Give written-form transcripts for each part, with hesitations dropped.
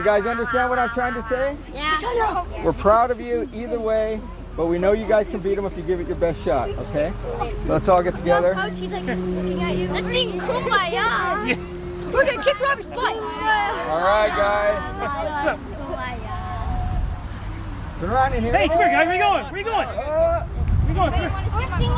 You guys understand what I'm trying to say? Yeah. We're proud of you either way, but we know you guys can beat them if you give it your best shot, okay? So let's all get together. Coach, he's like looking at you. Let's sing Kumbaya. We're going to kick Robert's butt. All right, guys. What's up? Kumbaya. Turn around in here. Hey, come here, guys. Where you going? Where you going? Where you going? Come here. We're singing.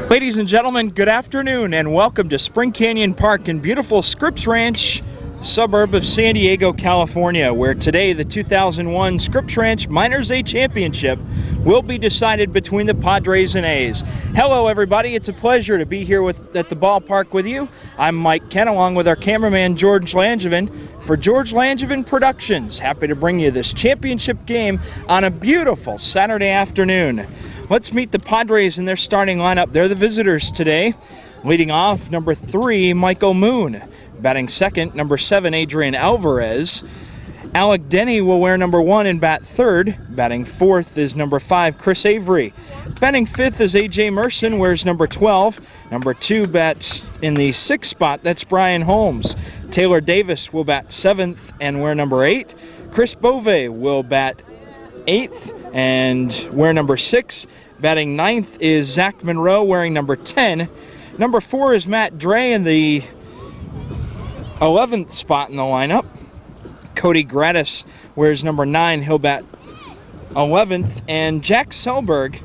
Ladies and gentlemen, good afternoon and welcome to Spring Canyon Park in beautiful Scripps Ranch, suburb of San Diego, California, where today the 2001 Scripps Ranch Minors A Championship will be decided between the Padres and A's. Hello everybody, it's a pleasure to be here at the ballpark with you. I'm Mike Kent along with our cameraman George Langevin for George Langevin Productions. Happy to bring you this championship game on a beautiful Saturday afternoon. Let's meet the Padres in their starting lineup. They're the visitors today. Leading off, number 3, Michael Moon. Batting second, number 7, Adrian Alvarez. Alec Denny will wear number 1 and bat third. Batting fourth is number 5, Chris Avery. Batting fifth is A.J. Merson, wears number 12. Number 2 bats in the 6th spot, that's Brian Holmes. Taylor Davis will bat 7th and wear number 8. Chris Bove will bat 8th and wear number 6. Batting 9th is Zach Monroe wearing number 10. Number 4 is Matt Dre in the 11th spot in the lineup. Cody Gratis wears number 9. He'll bat 11th. And Jack Selberg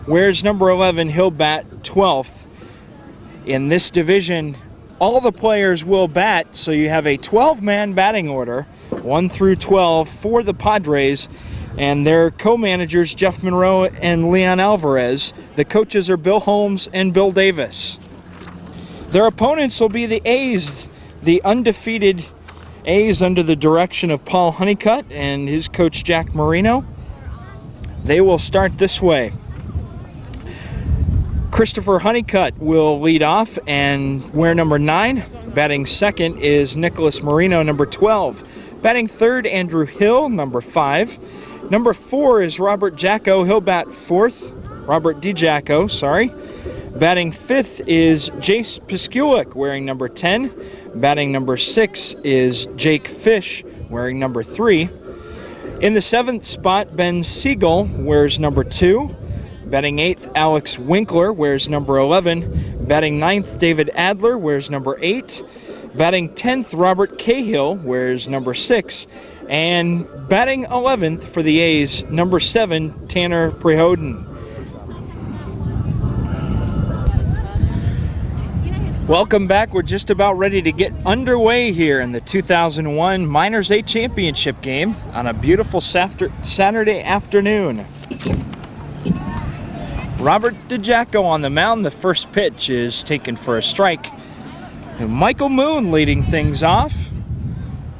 wears number 11. He'll bat 12th. In this division, All the players will bat, so you have a 12-man batting order, 1 through 12 for the Padres, and their co-managers Jeff Monroe and Leon Alvarez. The coaches are Bill Holmes and Bill Davis. Their opponents will be the A's, the undefeated A's under the direction of Paul Honeycutt and his coach Jack Marino. They will start this way. Christopher Honeycutt will lead off and wear number 9. Batting second is Nicholas Marino, number 12. Batting third, Andrew Hill, number 5. Number 4 is Robert Jacko. He'll bat fourth. Robert DiJacko, sorry. Batting fifth is Jace Piskulik, wearing number 10. Batting number 6 is Jake Fish, wearing number 3. In the 7th spot, Ben Siegel wears number 2. Batting 8th, Alex Winkler wears number 11. Batting 9th, David Adler wears number 8. Batting 10th, Robert Cahill wears number 6. And batting 11th for the A's, number 7, Tanner Prehoden. Welcome back. We're just about ready to get underway here in the 2001 Minors A Championship game on a beautiful Saturday afternoon. Robert DiJacko on the mound. The first pitch is taken for a strike. And Michael Moon leading things off.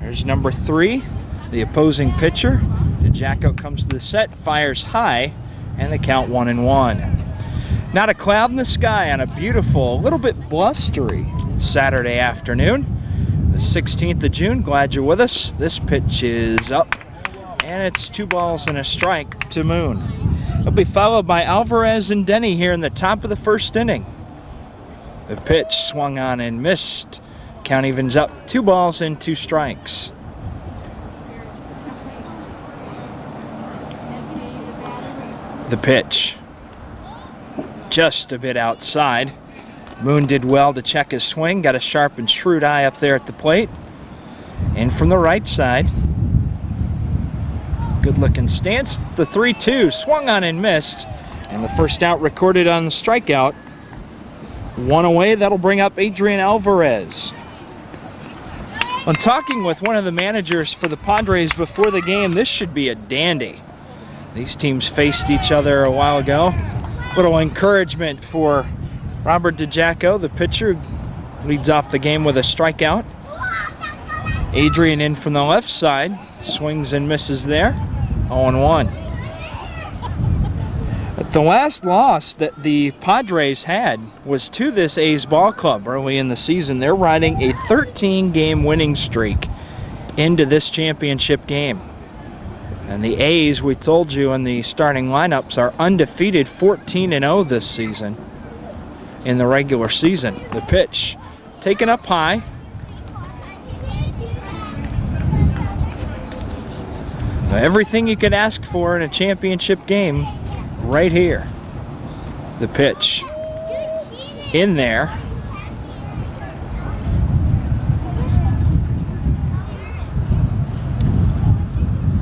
There's number 3, the opposing pitcher. DiJacko comes to the set, fires high, and the count 1-1. Not a cloud in the sky on a beautiful, a little bit blustery Saturday afternoon. The 16th of June, glad you're with us. This pitch is up, and it's 2 balls and a strike to Moon. It'll be followed by Alvarez and Denny here in the top of the first inning. The pitch swung on and missed. Count evens up, 2 balls and 2 strikes. The pitch, just a bit outside. Moon did well to check his swing, got a sharp and shrewd eye up there at the plate. In from the right side. Good looking stance. The 3-2 swung on and missed, and the first out recorded on the strikeout. 1 away, that'll bring up Adrian Alvarez. On talking with one of the managers for the Padres before the game, this should be a dandy. These teams faced each other a while ago. Little encouragement for Robert DiJacko, the pitcher, leads off the game with a strikeout. Adrian in from the left side, swings and misses there, 0-1. The last loss that the Padres had was to this A's ball club early in the season. They're riding a 13-game winning streak into this championship game. And the A's, we told you in the starting lineups, are undefeated 14-0 this season in the regular season. The pitch taken up high. Everything you could ask for in a championship game right here. The pitch in there.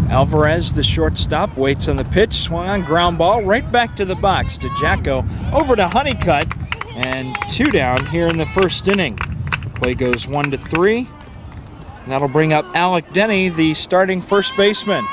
Alvarez, the shortstop, waits on the pitch, swung on, ground ball, right back to the box. DiJacko over to Honeycutt, and 2 down here in the first inning. Play goes 1-3. And that'll bring up Alec Denny, the starting first baseman.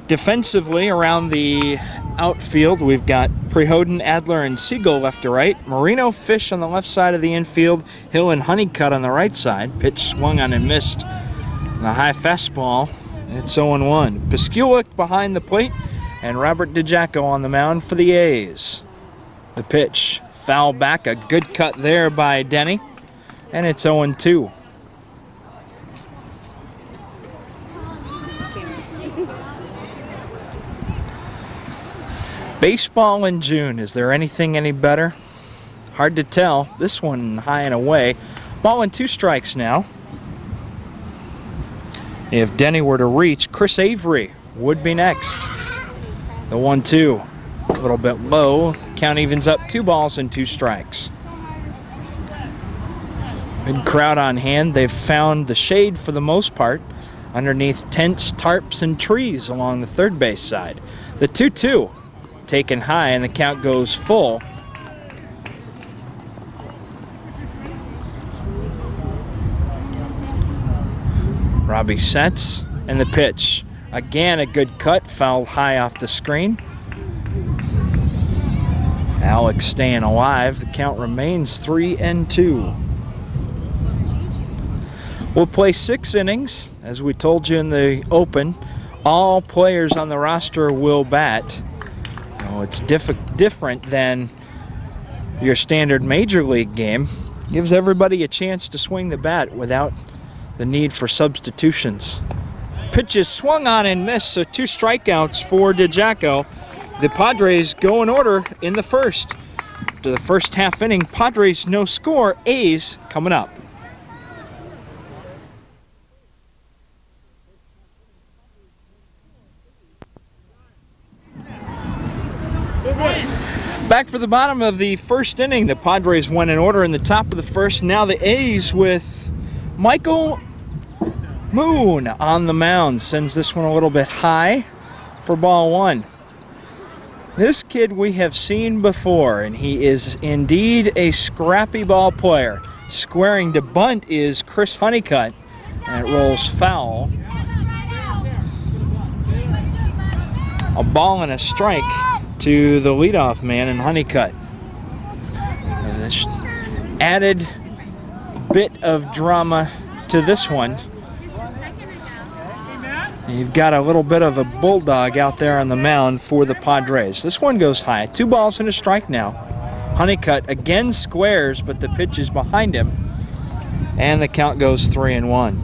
Defensively around the outfield, we've got Prehoden, Adler, and Siegel left to right. Marino, Fish on the left side of the infield. Hill and Honeycutt on the right side. Pitch swung on and missed. The high fastball. It's 0-1. Piskulik behind the plate, and Robert DiJacko on the mound for the A's. The pitch foul back. A good cut there by Denny, and it's 0-2. Baseball in June, is there anything any better? Hard to tell. This one high and away. Ball and 2 strikes now. If Denny were to reach, Chris Avery would be next. The 1-2, a little bit low. Count evens up, 2 balls and 2 strikes. Good crowd on hand. They've found the shade for the most part underneath tents, tarps, and trees along the third base side. The 2-2 taken high, and the count goes full. Robbie sets, and the pitch. Again, a good cut, fouled high off the screen. Alex staying alive. The count remains 3-2. We'll play 6 innings. As we told you in the open, all players on the roster will bat. It's different than your standard major league game. Gives everybody a chance to swing the bat without the need for substitutions. Pitch is swung on and missed, so 2 strikeouts for DeJacco. The Padres go in order in the first. To the first half inning, Padres no score, A's coming up. Back for the bottom of the first inning, the Padres went in order in the top of the first. Now the A's with Michael Moon on the mound. Sends this one a little bit high for ball 1. This kid we have seen before, and he is indeed a scrappy ball player. Squaring to bunt is Chris Honeycutt, and it rolls foul. A ball and a strike to the leadoff man in Honeycutt. This added bit of drama to this one. You've got a little bit of a bulldog out there on the mound for the Padres. This one goes high. 2 balls and a strike now. Honeycutt again squares, but the pitch is behind him, and the count goes 3-1.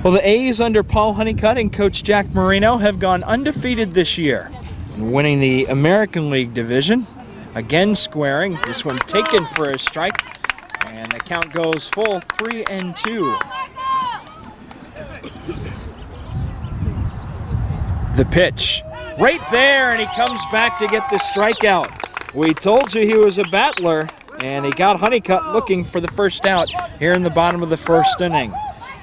Well, the A's under Paul Honeycutt and Coach Jack Marino have gone undefeated this year, winning the American League division. Again squaring. This one taken for a strike, and the count goes full 3-2. The pitch right there, and he comes back to get the strikeout. We told you he was a battler, and he got Honeycutt looking for the first out here in the bottom of the first inning.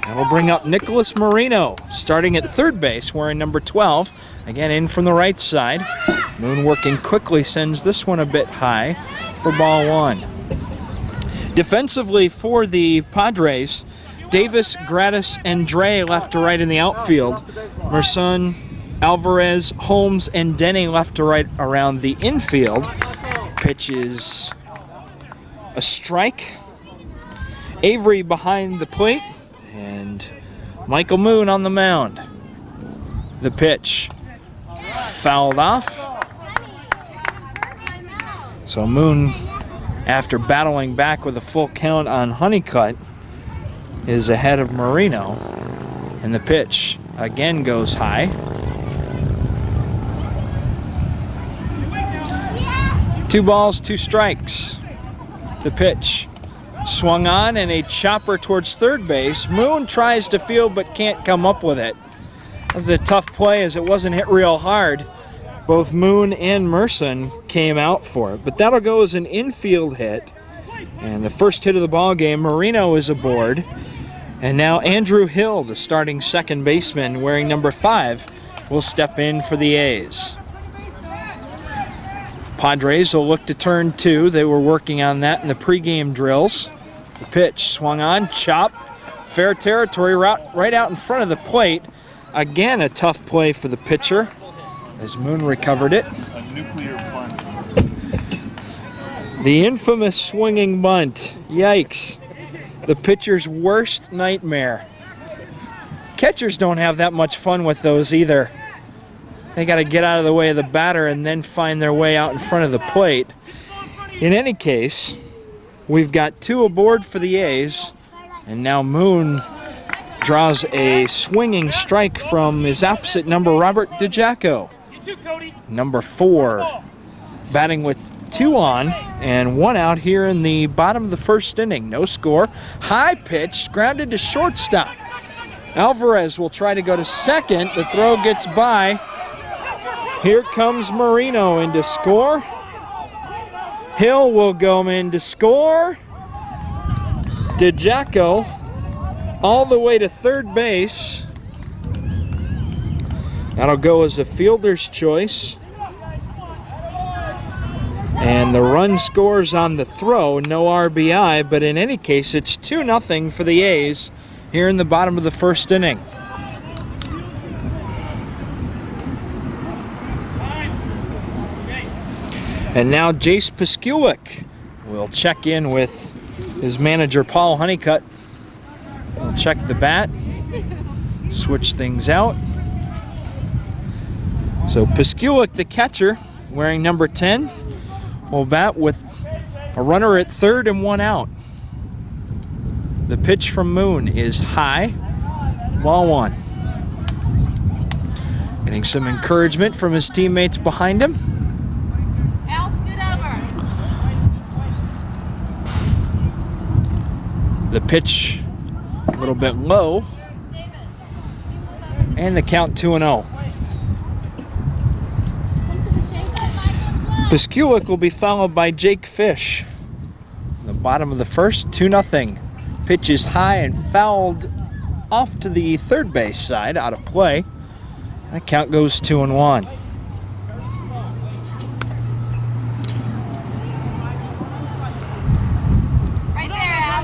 And we'll bring up Nicholas Marino, starting at third base, wearing number 12. Again, in from the right side. Moon working quickly, sends this one a bit high for ball 1. Defensively for the Padres, Davis, Gratis, and Dre left to right in the outfield. Merson, Alvarez, Holmes, and Denny left to right around the infield. Pitch is a strike. Avery behind the plate, and Michael Moon on the mound. The pitch fouled off. So Moon, after battling back with a full count on Honeycutt, is ahead of Marino, and the pitch again goes high. 2 balls, 2 strikes. The pitch swung on, and a chopper towards third base. Moon tries to field but can't come up with it. That was a tough play as it wasn't hit real hard. Both Moon and Merson came out for it, but that'll go as an infield hit. And the first hit of the ball game, Marino is aboard. And now Andrew Hill, the starting second baseman, wearing number 5, will step in for the A's. Padres will look to turn 2. They were working on that in the pregame drills. The pitch swung on, chopped, fair territory, right out in front of the plate. Again, a tough play for the pitcher as Moon recovered it. A nuclear bunt. The infamous swinging bunt. Yikes. The pitcher's worst nightmare. Catchers don't have that much fun with those either. They got to get out of the way of the batter and then find their way out in front of the plate. In any case, we've got 2 aboard for the A's, and now Moon draws a swinging strike from his opposite number, Robert DeJacco. Number 4, batting with 2 on and 1 out here in the bottom of the first inning. No score. High pitch, grounded to shortstop. Alvarez will try to go to second. The throw gets by. Here comes Marino in to score. Hill will go in to score. DeJacco all the way to third base. That'll go as a fielder's choice. And the run scores on the throw, no RBI, but in any case, it's 2-0 for the A's here in the bottom of the first inning. And now Jace Piskulik will check in with his manager, Paul Honeycutt. He'll check the bat, switch things out. So Piskulik, the catcher, wearing number 10, will bat with a runner at third and 1 out. The pitch from Moon is high, ball 1. Getting some encouragement from his teammates behind him. Al, scoot over. The pitch a little bit low, and the count 2-0. Piskulik will be followed by Jake Fish. The bottom of the first, 2-0. Pitch is high and fouled off to the third base side, out of play. That count goes 2-1. Right there, Al.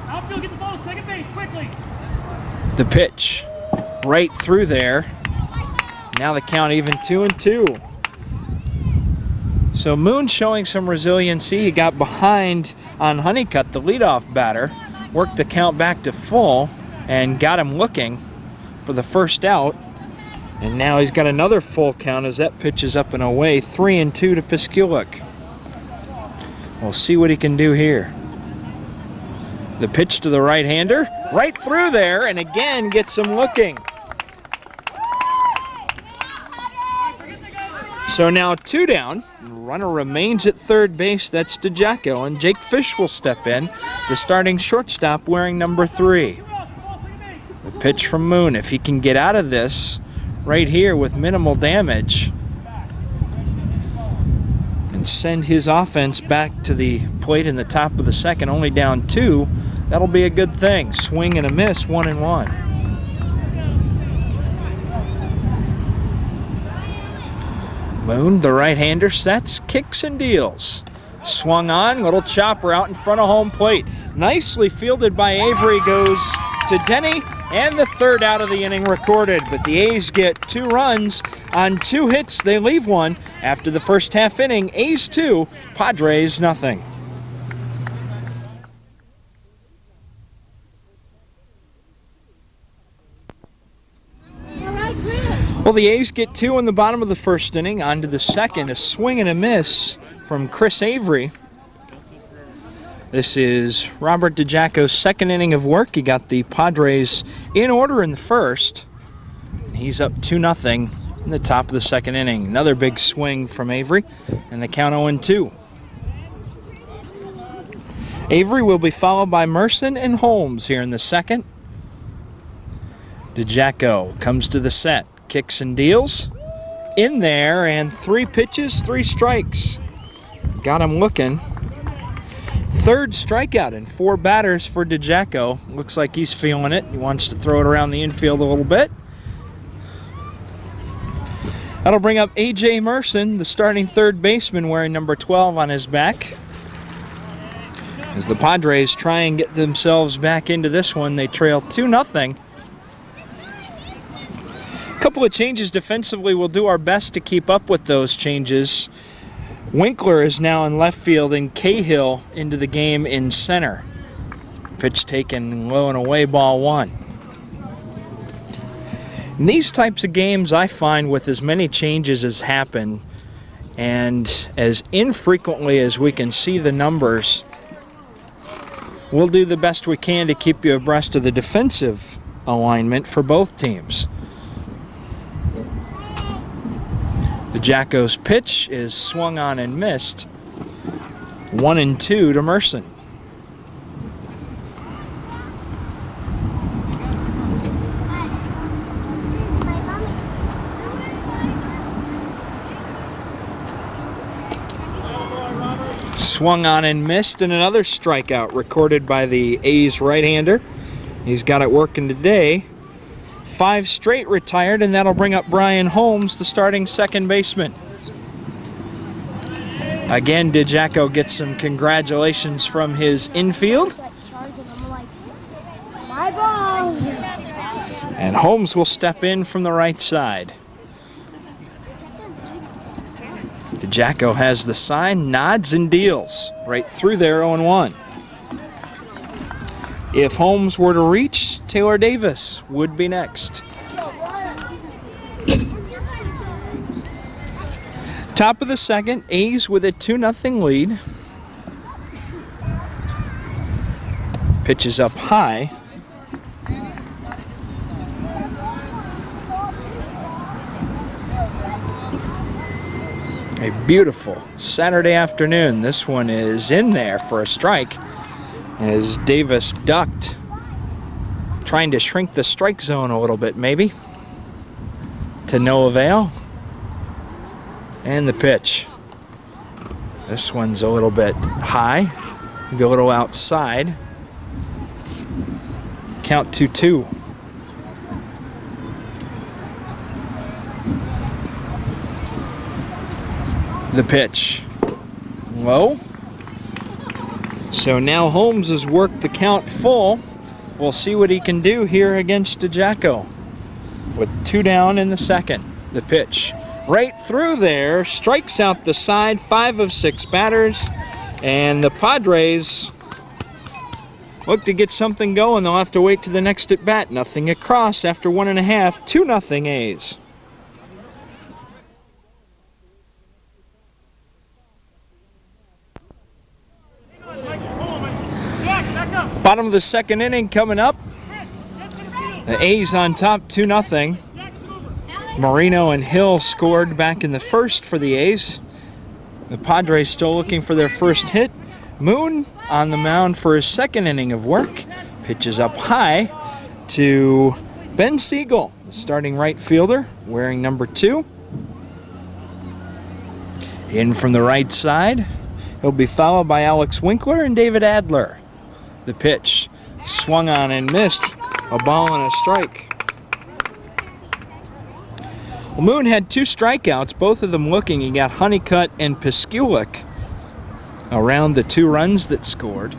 Outfield, get the ball to second base, quickly. The pitch right through there. Now the count even 2-2. So Moon showing some resiliency. He got behind on Honeycutt, the leadoff batter, worked the count back to full and got him looking for the first out. And now he's got another full count as that pitch is up and away. 3-2 to Piskulik. We'll see what he can do here. The pitch to the right-hander, right through there, and again gets him looking. So now 2 down. Runner remains at third base. That's DeJacko, and Jake Fish will step in, the starting shortstop wearing number 3. The pitch from Moon. If he can get out of this right here with minimal damage and send his offense back to the plate in the top of the second, only down 2, that'll be a good thing. Swing and a miss, 1-1. Moon, the right-hander, sets, kicks and deals. Swung on, little chopper out in front of home plate. Nicely fielded by Avery, goes to Denny, and the third out of the inning recorded. But the A's get 2 runs on 2 hits. They leave 1 after the first half inning. A's 2, Padres nothing. Well, the A's get 2 in the bottom of the first inning. On to the second, a swing and a miss from Chris Avery. This is Robert DeJacko's second inning of work. He got the Padres in order in the first. He's up 2-0 in the top of the second inning. Another big swing from Avery, and the count 0-2. Avery will be followed by Merson and Holmes here in the second. DeJacko comes to the set. Kicks and deals. In there, and 3 pitches, 3 strikes. Got him looking. Third strikeout and 4 batters for DeJacko. Looks like he's feeling it. He wants to throw it around the infield a little bit. That'll bring up A.J. Merson, the starting third baseman, wearing number 12 on his back. As the Padres try and get themselves back into this one, they trail 2-0. Couple of changes defensively. We'll do our best to keep up with those changes. Winkler is now in left field and Cahill into the game in center. Pitch taken low and away, ball 1. In these types of games, I find with as many changes as happen and as infrequently as we can see the numbers, we'll do the best we can to keep you abreast of the defensive alignment for both teams. DeJacko's pitch is swung on and missed. 1-2 to Merson. Swung on and missed, and another strikeout recorded by the A's right-hander. He's got it working today. 5 straight retired, and that'll bring up Brian Holmes, the starting second baseman. Again, DeJacko gets some congratulations from his infield. And Holmes will step in from the right side. DeJacko has the sign, nods and deals right through there, 0-1. If Holmes were to reach, Taylor Davis would be next. Top of the second, A's with a 2-0 lead. Pitch is up high. A beautiful Saturday afternoon. This one is in there for a strike as Davis ducked, trying to shrink the strike zone a little bit maybe, to no avail. And the pitch. This one's a little bit high, maybe a little outside. Count 2-2. The pitch. Low. So now Holmes has worked the count full. We'll see what he can do here against DeJacko. With 2 down in the second. The pitch. Right through there, strikes out the side, 5 of 6 batters, and the Padres look to get something going. They'll have to wait to the next at bat. Nothing across after 1.5, 2-0 A's. Bottom of the second inning coming up. The A's on top, 2-0. Marino and Hill scored back in the first for the A's. The Padres still looking for their first hit. Moon on the mound for his second inning of work. Pitches up high to Ben Siegel, the starting right fielder, wearing number 2. In from the right side. He'll be followed by Alex Winkler and David Adler. The pitch swung on and missed. A ball and a strike. Well, Moon had 2 strikeouts, both of them looking. He got Honeycutt and Piskulik around the 2 runs that scored.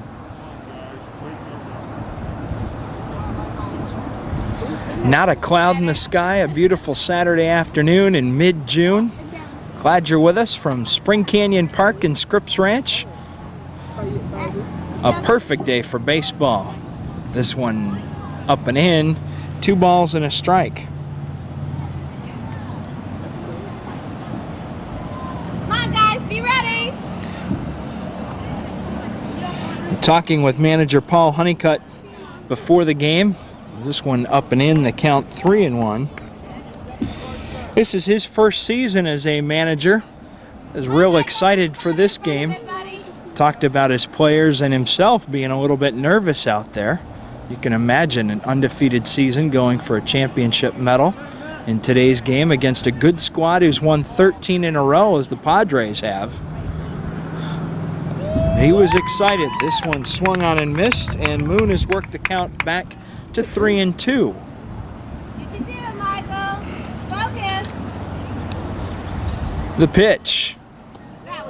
Not a cloud in the sky, a beautiful Saturday afternoon in mid-June. Glad you're with us from Spring Canyon Park and Scripps Ranch. A perfect day for baseball. This one up and in, 2 balls and a strike. Be ready. Talking with manager Paul Honeycutt before the game. This one up and in, the count 3-1. This is his first season as a manager. Is real excited for this game. Talked about his players and himself being a little bit nervous out there. You can imagine an undefeated season going for a championship medal in today's game against a good squad who's won 13 in a row as the Padres have. He was excited. This one swung on and missed, and Moon has worked the count back to 3-2. You can do it, Michael. Focus. The pitch.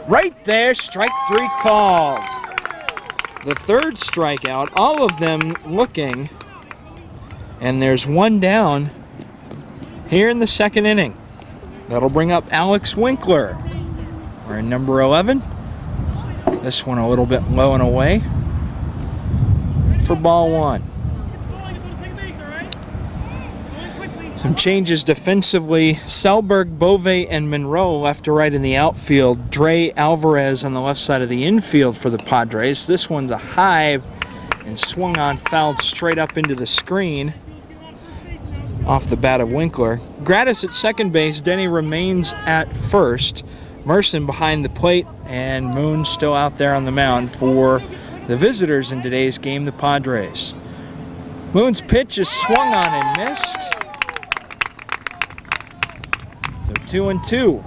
Right there, strike 3 called. The third strikeout, all of them looking, and there's 1 down here in the second inning. That'll bring up Alex Winkler. We're in number 11. This one a little bit low and away for ball 1. Some changes defensively. Selberg, Bove, and Monroe left to right in the outfield. Dre Alvarez on the left side of the infield for the Padres. This one's a high and swung on, fouled straight up into the screen off the bat of Winkler. Gratis at second base. Denny remains at first. Merson behind the plate, and Moon still out there on the mound for the visitors in today's game, the Padres. Moon's pitch is swung on and missed. So 2-2.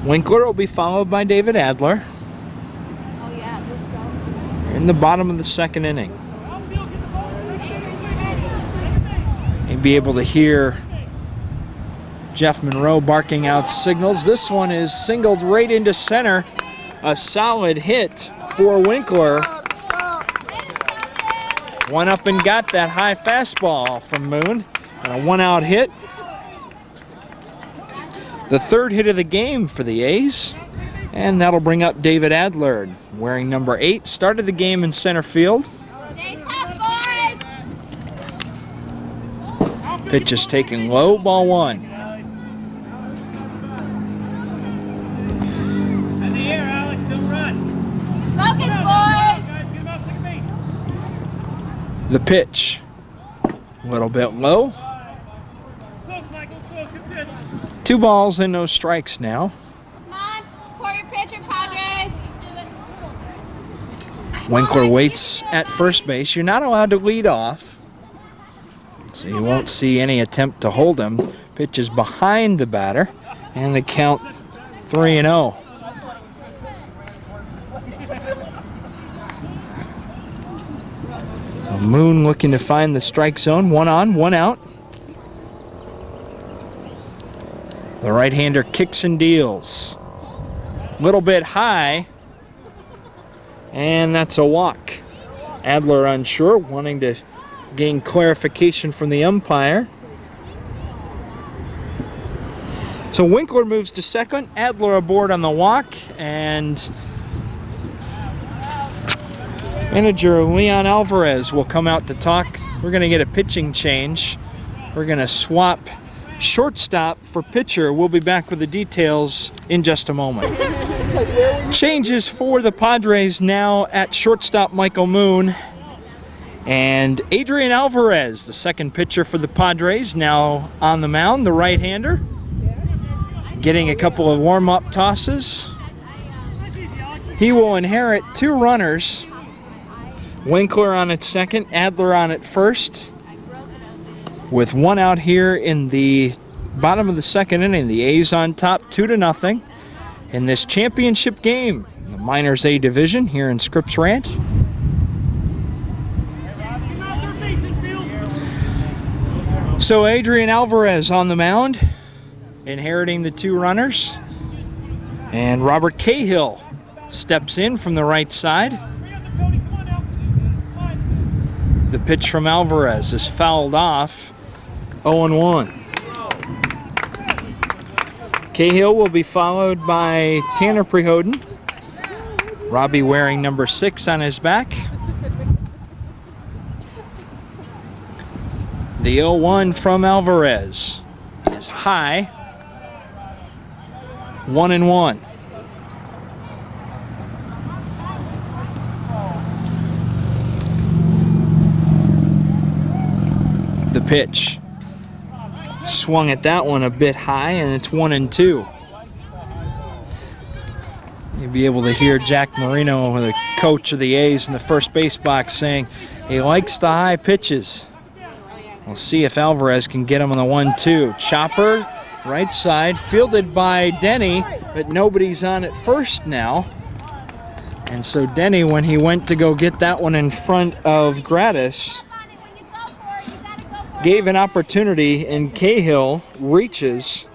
Winkler will be followed by David Adler. In the bottom of the second inning. You'll be able to hear Jeff Monroe barking out signals. This one is singled right into center. A solid hit for Winkler. Went up and got that high fastball from Moon. And a 1-out hit. The third hit of the game for the A's. And that'll bring up David Adler, wearing number 8. Started the game in center field. Stay tough, boys. Pitch is taken low, ball 1. In the air, Alex, don't run. Focus, boys. Get him out second base. The pitch, a little bit low. Close, Michael, close, good pitch. 2 balls and no strikes now. Come on, support your pitcher, Padres. Winkler waits at first base. You're not allowed to lead off, so you won't see any attempt to hold him. Pitch is behind the batter, and the count 3-0. So Moon looking to find the strike zone. 1 on, 1 out. The right-hander kicks and deals. Little bit high, and that's a walk. Adler unsure, wanting to gain clarification from the umpire. So Winkler moves to second, Adler aboard on the walk, and manager Leon Alvarez will come out to talk. We're going to get a pitching change. We're going to swap shortstop for pitcher. We'll be back with the details in just a moment. Changes for the Padres now at shortstop, Michael Moon. And Adrian Alvarez, the second pitcher for the Padres, now on the mound, the right-hander. Getting a couple of warm-up tosses. He will inherit 2 runners. Winkler on at second, Adler on at first. With 1 out here in the bottom of the second inning, the A's on top 2-0 in this championship game in the Minors A division here in Scripps Ranch. So Adrian Alvarez on the mound, inheriting the 2 runners. And Robert Cahill steps in from the right side. The pitch from Alvarez is fouled off. 0-1. Cahill will be followed by Tanner Prehoden. Robbie wearing number 6 on his back. The 0-1 from Alvarez is high. 1-1. The pitch. Swung at that one a bit high, and it's 1-2. You'll be able to hear Jack Marino, the coach of the A's in the first base box, saying he likes the high pitches. We'll see if Alvarez can get him on the 1-2. Chopper, right side, fielded by Denny, but nobody's on at first now. And so Denny, when he went to go get that one in front of Gratis, gave an opportunity, and Cahill reaches.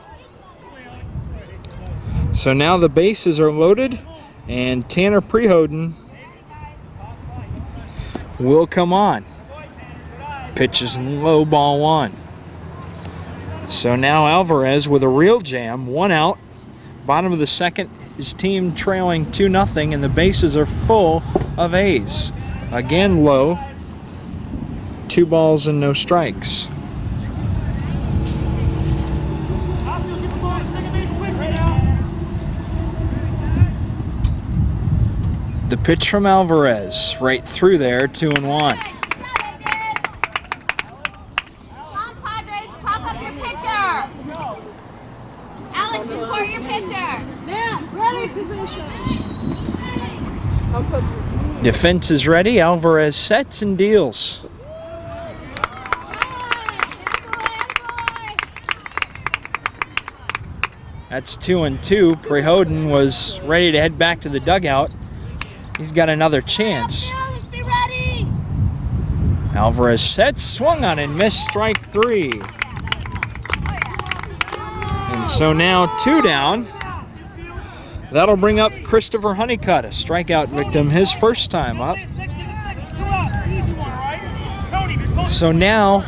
So now the bases are loaded, and Tanner Prehoden will come on. Pitches low, ball 1. So now Alvarez with a real jam, 1 out. Bottom of the second, his team trailing 2-0, and the bases are full of A's. Again low. 2 balls and no strikes. The pitch from Alvarez, right through there, 2-1. Come on, Padres, pop up your pitcher. Alex, support your pitcher. Defense is ready. Alvarez sets and deals. That's 2-2. Prehoden was ready to head back to the dugout. He's got another chance. Let's be ready. Alvarez sets, swung on and missed, strike 3. And so now 2 down. That'll bring up Christopher Honeycutt, a strikeout victim, his first time up. So now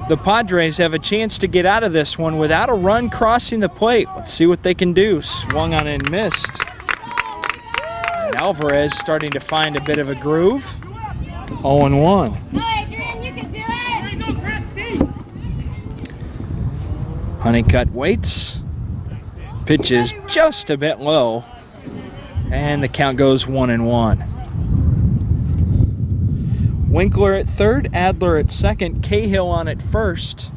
the Padres have a chance to get out of this one without a run crossing the plate. Let's see what they can do. Swung on and missed. And Alvarez starting to find a bit of a groove. 0-1. Go, Adrian, you can do it. There you go, Christy. Honeycutt waits. Pitch is just a bit low. And the count goes 1-1. Winkler at third, Adler at second, Cahill on at first.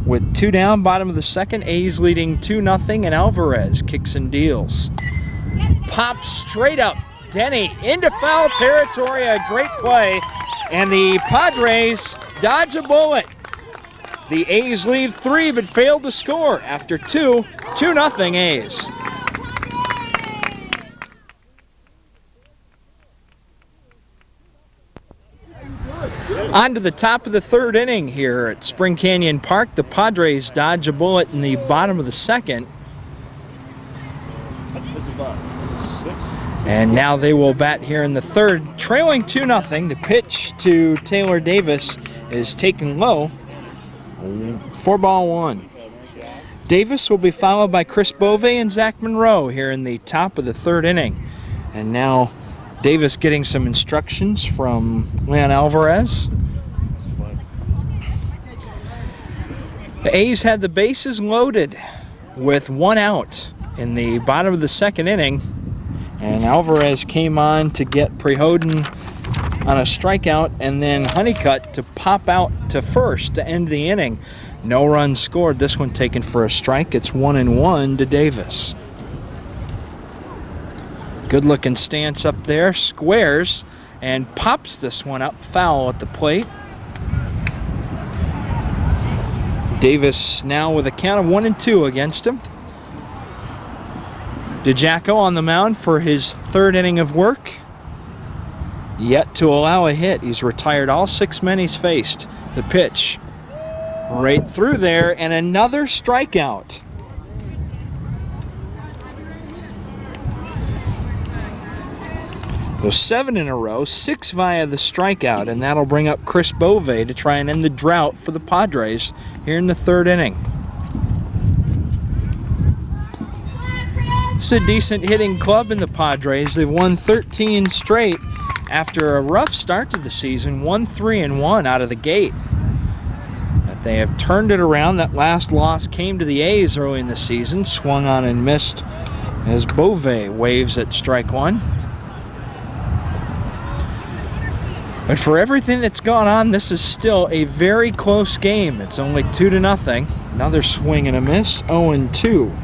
With 2 down, bottom of the second, A's leading 2-0, and Alvarez kicks and deals. Pops straight up. Denny into foul territory, a great play. And the Padres dodge a bullet. The A's leave 3 but failed to score after 2. 2-0 A's. On to the top of the third inning here at Spring Canyon Park. The Padres dodge a bullet in the bottom of the second. That's about 6. And now they will bat here in the third, trailing 2-0. The pitch to Taylor Davis is taken low. 4-1. Davis will be followed by Chris Bove and Zach Monroe here in the top of the third inning. And now Davis getting some instructions from Leon Alvarez. The A's had the bases loaded with 1 out in the bottom of the second inning. And Alvarez came on to get Prihodin on a strikeout, and then Honeycutt to pop out to first to end the inning. No runs scored. This one taken for a strike. It's 1-1 to Davis. Good looking stance up there. Squares and pops this one up foul at the plate. Davis now with a count of 1-2 against him. DeJacco on the mound for his third inning of work. Yet to allow a hit. He's retired all 6 men he's faced. The pitch right through there, and another strikeout. So 7 in a row, 6 via the strikeout, and that'll bring up Chris Bove to try and end the drought for the Padres here in the third inning. It's a decent hitting club in the Padres. They've won 13 straight after a rough start to the season, 1-3-1 out of the gate. But they have turned it around. That last loss came to the A's early in the season, swung on and missed as Bove waves at strike 1. But for everything that's gone on, this is still a very close game. It's only 2-0. Another swing and a miss, 0-2.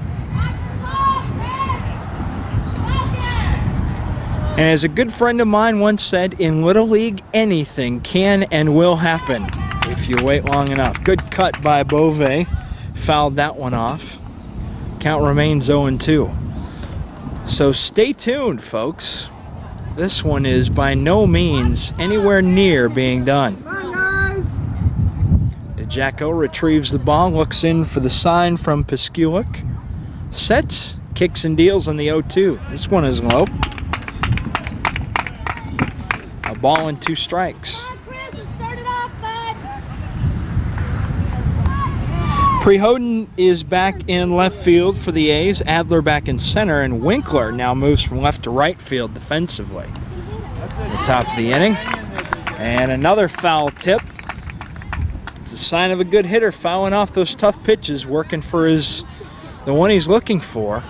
And as a good friend of mine once said, in Little League, anything can and will happen if you wait long enough. Good cut by Bove. Fouled that one off. Count remains 0-2. So stay tuned, folks. This one is by no means anywhere near being done. DeJacco retrieves the ball, looks in for the sign from Piskulik. Sets, kicks and deals on the 0-2. This one is low. A ball and 2 strikes. Prihodin is back in left field for the A's, Adler back in center, and Winkler now moves from left to right field defensively. At the top of the inning. And another foul tip. It's a sign of a good hitter, fouling off those tough pitches, working for the one he's looking for.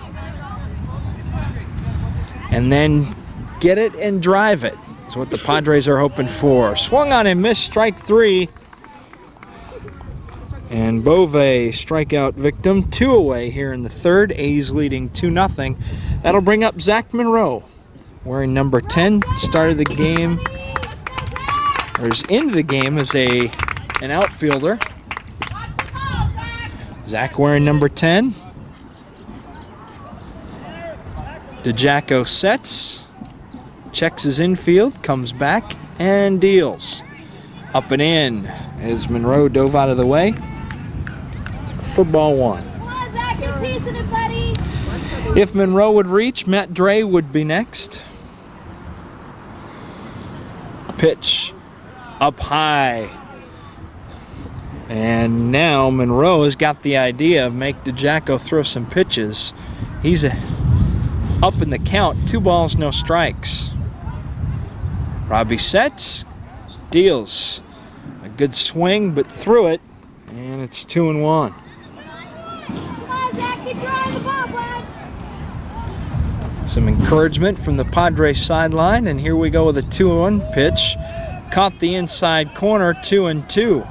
And then get it and drive it. That's what the Padres are hoping for. Swung on and missed, strike 3. And Bove, strikeout victim, 2 away here in the third. A's leading 2-0. That'll bring up Zach Monroe, wearing number 10. Started the game, or is into the game as an outfielder. Zach wearing number 10. DeJacco sets, checks his infield, comes back, and deals. Up and in as Monroe dove out of the way. For ball 1. Come on, Zach, you're piecing it, buddy. If Monroe would reach, Matt Dre would be next. Pitch up high. And now Monroe has got the idea of make DeJacko throw some pitches. He's up in the count, 2 balls, no strikes. Robbie sets, deals. A good swing, but threw it, and it's 2-1. Come on, Zach, keep drawing the ball, bud. Some encouragement from the Padres sideline, and here we go with a 2-1 pitch. Caught the inside corner, 2-2.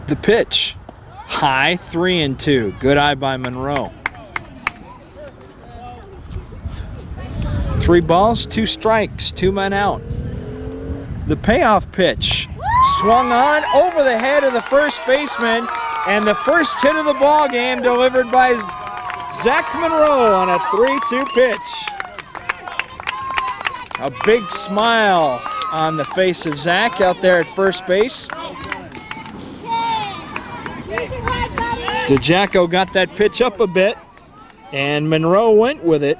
The pitch, high, 3-2. Good eye by Monroe. 3 balls, 2 strikes, 2 men out. The payoff pitch, swung on over the head of the first baseman, and the first hit of the ball game delivered by Zach Monroe on a 3-2 pitch. A big smile on the face of Zach out there at first base. DeJacko got that pitch up a bit, and Monroe went with it,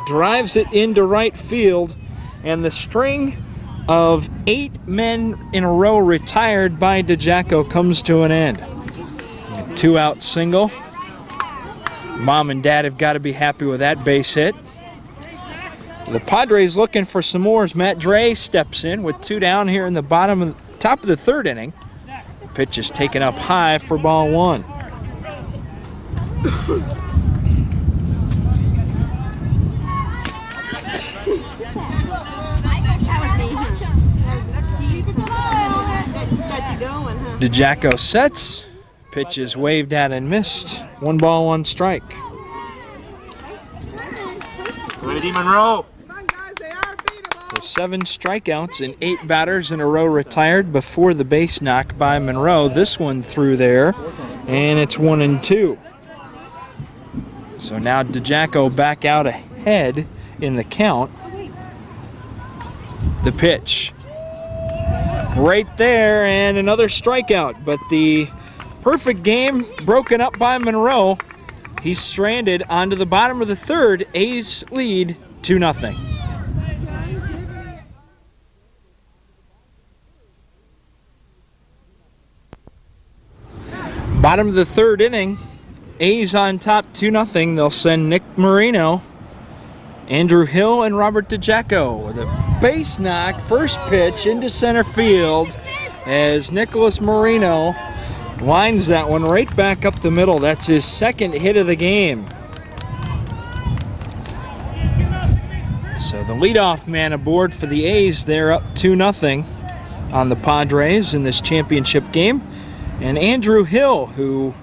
drives it into right field, and the string of 8 men in a row retired by DeJacko comes to an end. A 2-out single. Mom and Dad have got to be happy with that base hit. The Padres looking for some more as Matt Dre steps in with 2 down here in the top of the 3rd inning. The pitch is taken up high for ball 1. DeJacko sets. Pitch is waved at and missed. 1 ball, 1 strike. Ready, Monroe. So 7 strikeouts and 8 batters in a row retired before the base knock by Monroe. This one through there, and it's 1-2. So now DeJacko back out ahead in the count. The pitch. Right there, and another strikeout, but the perfect game broken up by Monroe. He's stranded onto the bottom of the 3rd. A's lead 2-0. Bottom of the 3rd inning. A's on top 2-0. They'll send Nick Marino, Andrew Hill, and Robert DeJacko with a base knock, first pitch into center field as Nicholas Marino lines that one right back up the middle. That's his 2nd hit of the game. So the leadoff man aboard for the A's. They're up 2-0 on the Padres in this championship game. And Andrew Hill, who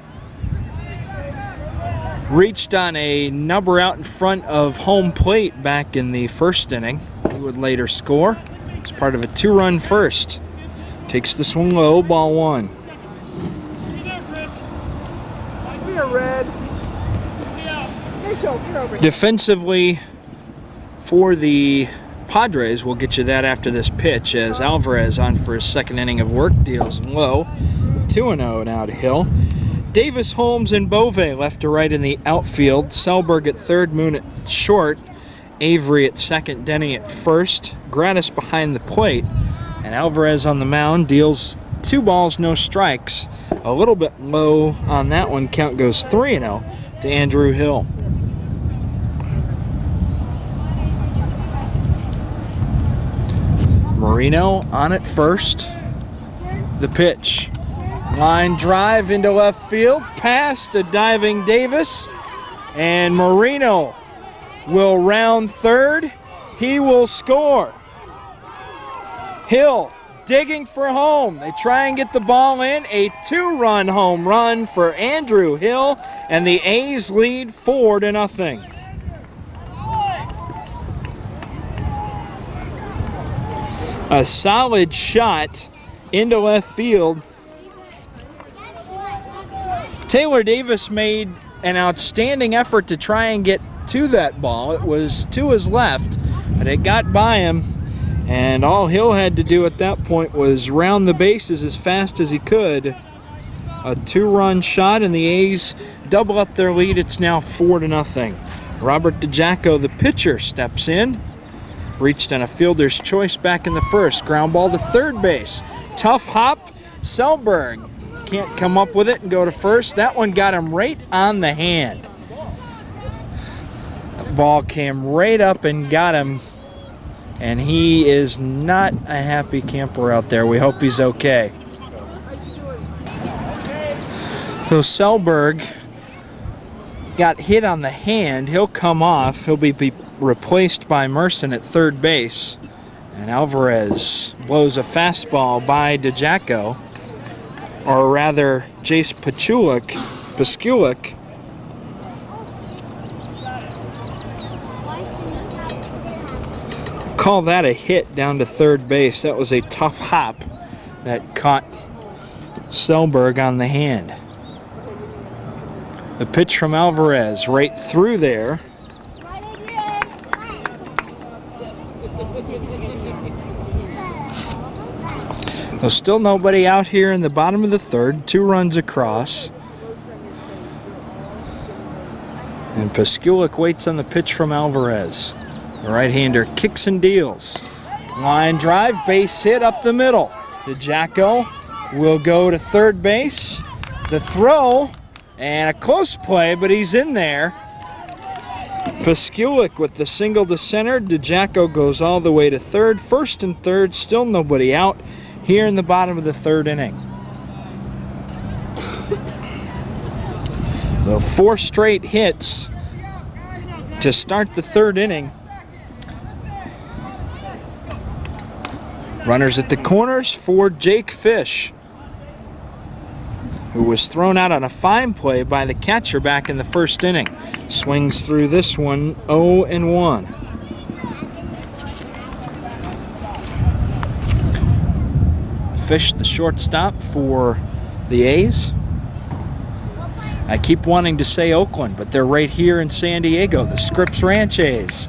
reached on a number out in front of home plate back in the 1st inning. He would later score as part of a 2-run first. Takes the swing low, ball 1. We are red. Defensively for the Padres, we'll get you that after this pitch as Alvarez on for his 2nd inning of work, deals low. 2-0 now to Hill. Davis, Holmes, and Bove left to right in the outfield. Selberg at 3rd, Moon at short. Avery at 2nd, Denny at 1st. Gratis behind the plate. And Alvarez on the mound deals 2 balls, no strikes. A little bit low on that one. Count goes 3-0 to Andrew Hill. Marino on at 1st. The pitch. Line drive into left field, past a diving Davis, and Marino will round 3rd. He will score. Hill digging for home. They try and get the ball in. A 2-run home run for Andrew Hill, and the A's lead 4-0. A solid shot into left field. Taylor Davis made an outstanding effort to try and get to that ball. It was to his left, but it got by him, and all Hill had to do at that point was round the bases as fast as he could. A 2-run shot, and the A's double up their lead. It's now 4-0. Robert DiGiaco, the pitcher, steps in. Reached on a fielder's choice back in the first. Ground ball to third base. Tough hop. Selberg can't come up with it and go to first. That one got him right on the hand. That ball came right up and got him. And he is not a happy camper out there. We hope he's okay. So Selberg got hit on the hand. He'll come off. He'll be replaced by Merson at third base. And Alvarez blows a fastball by DiGiaco. Or rather, Jace Pasculic. Call that a hit down to third base. That was a tough hop that caught Selberg on the hand. The pitch from Alvarez right through there. There's still nobody out here in the bottom of the third. 2 runs across. And Pasculic waits on the pitch from Alvarez. The right-hander kicks and deals. Line drive, base hit up the middle. DiGiaco will go to third base. The throw, and a close play, but he's in there. Pasculic with the single to center. DiGiaco goes all the way to third. First and third, still nobody out here in the bottom of the third inning. So 4 straight hits to start the third inning. Runners at the corners for Jake Fish, who was thrown out on a fine play by the catcher back in the first inning. Swings through this one 0-1. Fish, the shortstop for the A's. I keep wanting to say Oakland, but they're right here in San Diego, the Scripps Ranch A's.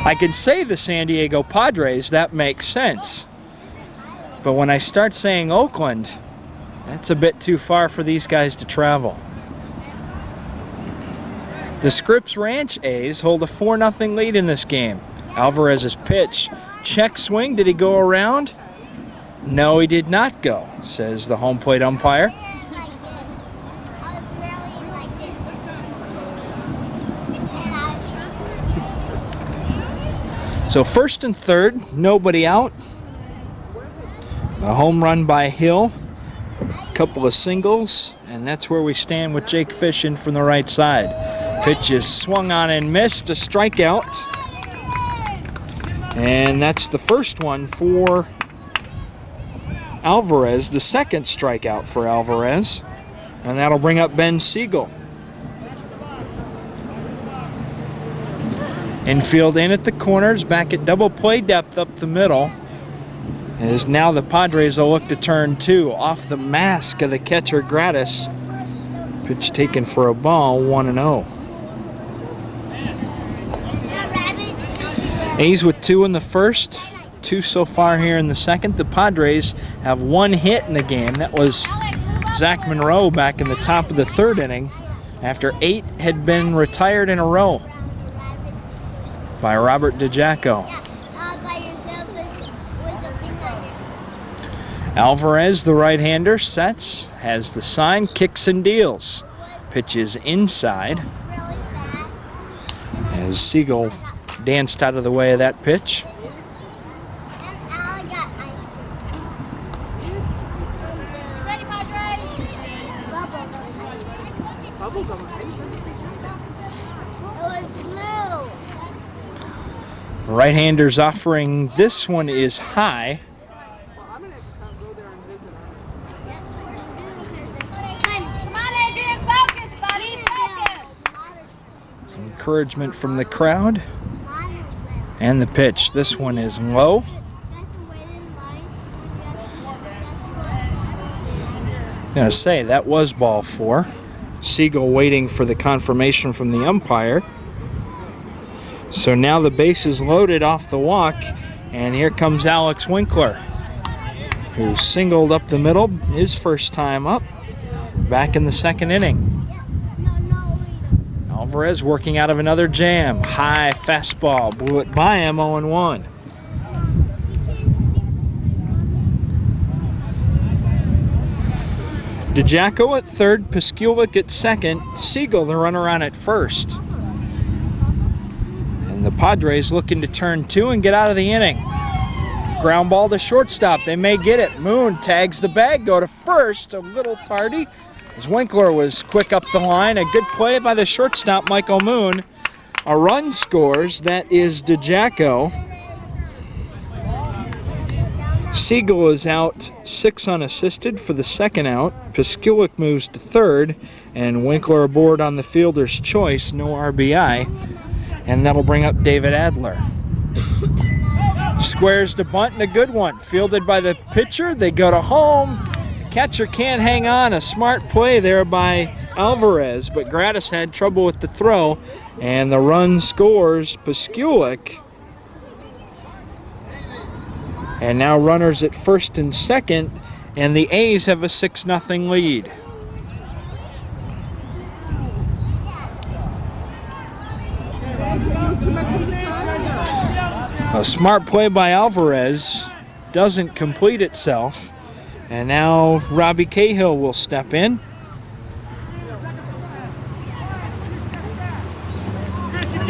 I can say the San Diego Padres, that makes sense. But when I start saying Oakland, that's a bit too far for these guys to travel. The Scripps Ranch A's hold a 4-0 lead in this game. Alvarez's pitch. Check swing, did he go around? No, he did not go, says the home plate umpire. So first and third, nobody out. A home run by Hill, a couple of singles, and that's where we stand with Jake Fish in from the right side. Pitch is swung on and missed, a strikeout. And that's the first one for Alvarez, the second strikeout for Alvarez. And that'll bring up Ben Siegel. Infield in at the corners, back at double play depth up the middle. As now the Padres will look to turn 2 off the mask of the catcher Gratis. Pitch taken for a ball, 1-0. A's with 2 in the first, 2 so far here in the second. The Padres have 1 hit in the game. That was Zach Monroe back in the top of the third inning after 8 had been retired in a row by Robert DiGiaco. Alvarez, the right-hander, sets, has the sign, kicks and deals. Pitches inside as Siegel danced out of the way of that pitch. Ready, Padres? Right-hander's offering, this one is high. Come on, Adrian, focus, buddy, focus. Some encouragement from the crowd. And the pitch, this one is low. I'm gonna say that was ball 4. Siegel waiting for the confirmation from the umpire. So now the base is loaded off the walk, and here comes Alex Winkler, who singled up the middle his first time up back in the second inning. Alvarez working out of another jam. High fastball, blew it by him, 0-1. DeJacko at third, Piskulik at second, Siegel the runner on at first. And the Padres looking to turn 2 and get out of the inning. Ground ball to shortstop, they may get it. Moon tags the bag, go to first, a little tardy, as Winkler was quick up the line. A good play by the shortstop, Michael Moon. A run scores, that is DeJacko. Siegel is out 6 unassisted for the second out. Piskulik moves to third, and Winkler aboard on the fielder's choice, no RBI. And that'll bring up David Adler. Squares to bunt and a good one. Fielded by the pitcher, they go to home. The catcher can't hang on. A smart play there by Alvarez, but Gratis had trouble with the throw, and the run scores Piskulik. And now runners at first and second, and the A's have a 6-0 lead. A smart play by Alvarez doesn't complete itself, and now Robbie Cahill will step in.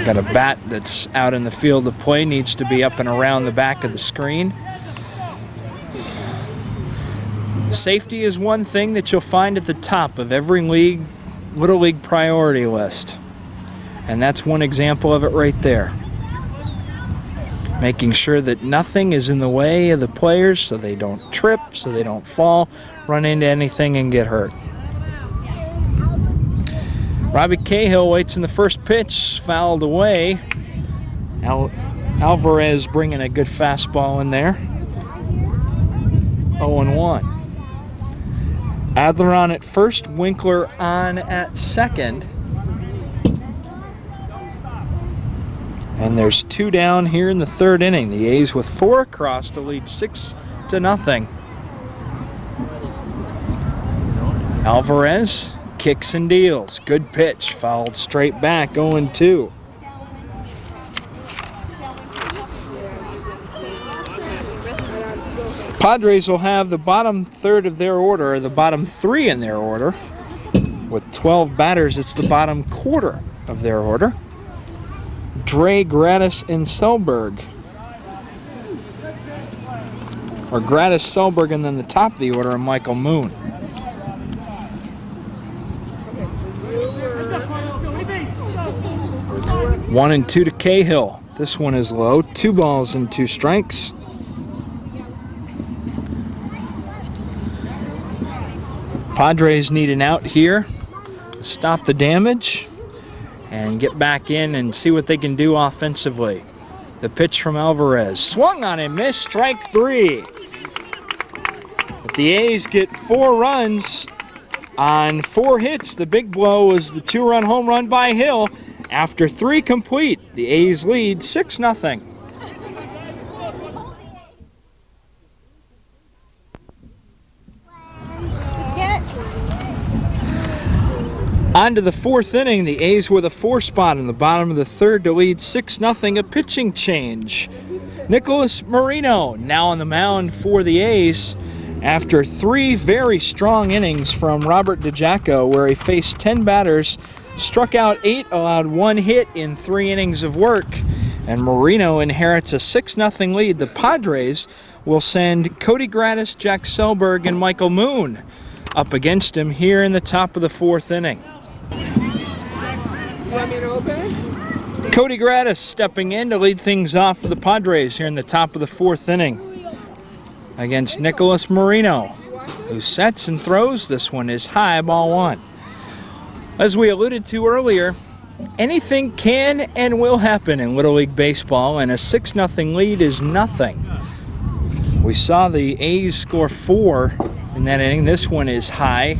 Got a bat that's out in the field of play, needs to be up and around the back of the screen. Safety is one thing that you'll find at the top of every Little League priority list. And that's one example of it right there. Making sure that nothing is in the way of the players so they don't trip, so they don't fall, run into anything and get hurt. Robbie Cahill waits in the first pitch, fouled away. Alvarez bringing a good fastball in there. 0-1. Adler on at first, Winkler on at second. And there's 2 down here in the third inning. The A's with 4 across to lead 6-0. Alvarez kicks and deals. Good pitch, fouled straight back, 0-2. Padres will have the bottom third of their order, or the bottom 3 in their order. With 12 batters, it's the bottom quarter of their order. Dre, Gratis, and Selberg. Or Gratis, Selberg, and then the top of the order, and Michael Moon. 1-2 to Cahill. This one is low. 2 balls and 2 strikes. Padres need an out here to stop the damage and get back in and see what they can do offensively. The pitch from Alvarez. Swung on and missed, strike 3. But the A's get 4 runs on 4 hits. The big blow was the 2-run home run by Hill. After 3 complete, the A's lead 6-0. On to the 4th inning, the A's with a 4 spot in the bottom of the 3rd to lead 6-0. A pitching change. Nicholas Marino now on the mound for the A's after 3 very strong innings from Robert DeJacko, where he faced 10 batters, struck out 8, allowed 1 hit in 3 innings of work, and Marino inherits a 6-0 lead. The Padres will send Cody Gratis, Jack Selberg, and Michael Moon up against him here in the top of the 4th inning. You want me to open it? Cody Gratis stepping in to lead things off for the Padres here in the top of the 4th inning against Nicholas Marino, who sets and throws. This one is high, ball 1. As we alluded to earlier, anything can and will happen in Little League Baseball, and a 6-0 lead is nothing. We saw the A's score 4 in that inning. This one is high,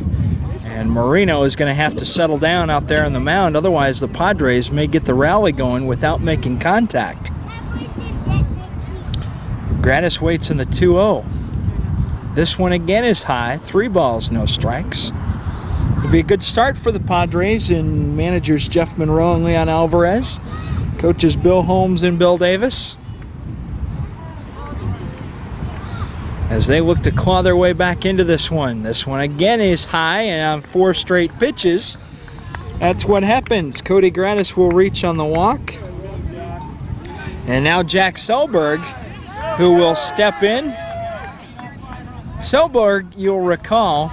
and Marino is going to have to settle down out there on the mound. Otherwise, the Padres may get the rally going without making contact. Gratis waits in the 2-0. This one again is high. 3 balls, no strikes. A be a good start for the Padres and managers Jeff Monroe and Leon Alvarez. Coaches Bill Holmes and Bill Davis, as they look to claw their way back into this one. This one again is high, and on 4 straight pitches, that's what happens. Cody Gratis will reach on the walk. And now Jack Selberg, who will step in. Selberg, you'll recall,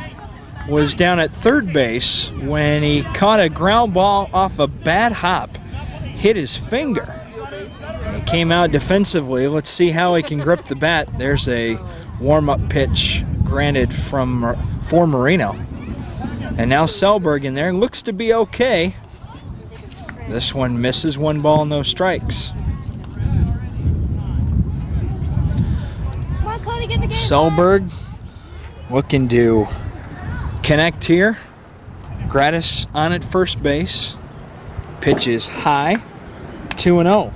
was down at third base when he caught a ground ball off a bad hop, hit his finger. He came out defensively. Let's see how he can grip the bat. There's a warm-up pitch granted for Marino. And now Selberg in there, looks to be okay. This one misses, 1 ball, no strikes. Selberg looking to connect here. Gratis on at first base. Pitch is high, 2-0.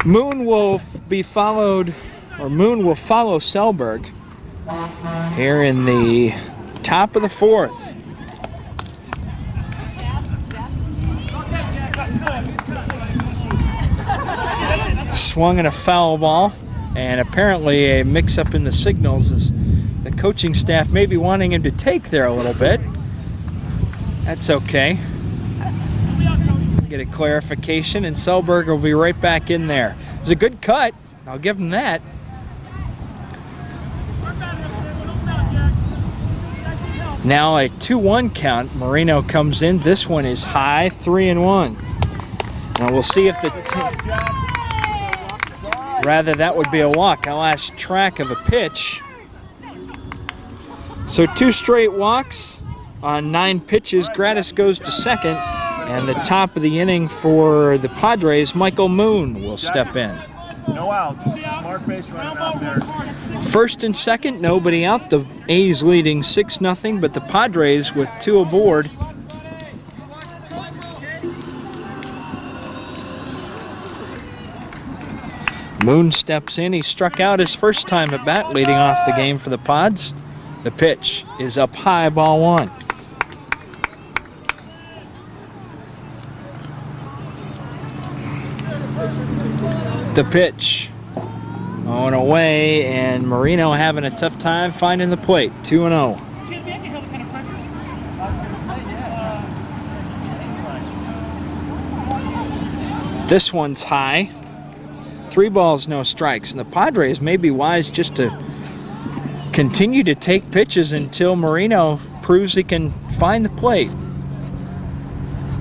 Moon will be followed, or Moon will follow Selberg here in the top of the 4th. Swung and a foul ball, and apparently a mix-up in the signals as the coaching staff may be wanting him to take there a little bit. That's okay. Get a clarification, and Selberg will be right back in there. It was a good cut. I'll give him that. Now a 2-1 count. Marino comes in. This one is high, 3-1. Now we'll see if the... Rather, that would be a walk. I lost track of a pitch. So 2 straight walks on 9 pitches. Gratis goes to second. And the top of the inning for the Padres, Michael Moon will step in. No outs. Smart base running out there. First and second, nobody out. The A's leading 6-0, but the Padres with 2 aboard. Moon steps in. He struck out his first time at bat, leading off the game for the Pods. The pitch is up high, ball 1. The pitch on away, and Marino having a tough time finding the plate. 2-0. This one's high. 3 balls, no strikes. And the Padres may be wise just to continue to take pitches until Marino proves he can find the plate.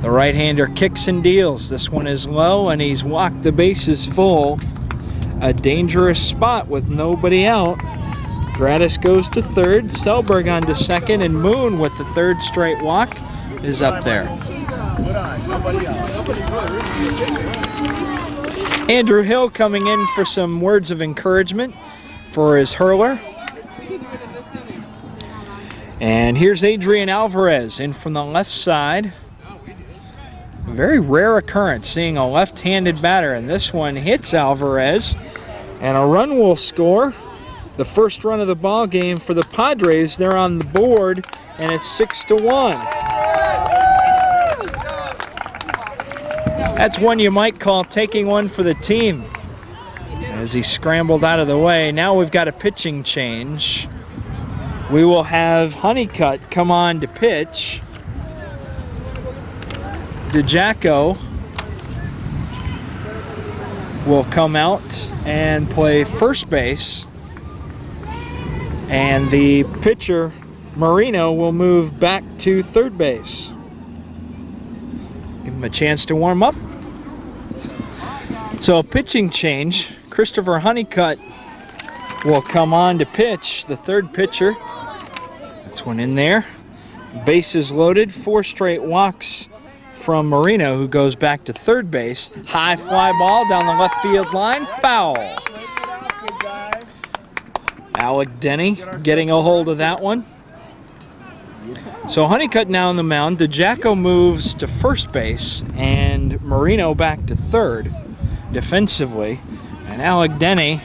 The right-hander kicks and deals. This one is low, and he's walked the bases full. A dangerous spot with nobody out. Gratis goes to third. Selberg on to second, and Moon with the 3rd straight walk is up there. Andrew Hill coming in for some words of encouragement for his hurler. And here's Adrian Alvarez in from the left side. A very rare occurrence seeing a left-handed batter, and this one hits Alvarez, and a run will score. The first run of the ball game for the Padres. They're on the board, and it's 6-1. That's one you might call taking one for the team, as he scrambled out of the way. Now we've got a pitching change. We will have Honeycutt come on to pitch. DeJacco will come out and play first base, and the pitcher Marino will move back to third base. Give him a chance to warm up. So a pitching change. Christopher Honeycutt will come on to pitch, the 3rd pitcher. That's one in there. Bases loaded, 4 straight walks from Marino, who goes back to third base. High fly ball down the left field line, foul. Alec Denny getting a hold of that one. So Honeycutt now on the mound. DeJacco moves to first base, and Marino back to third defensively. And Alec Denny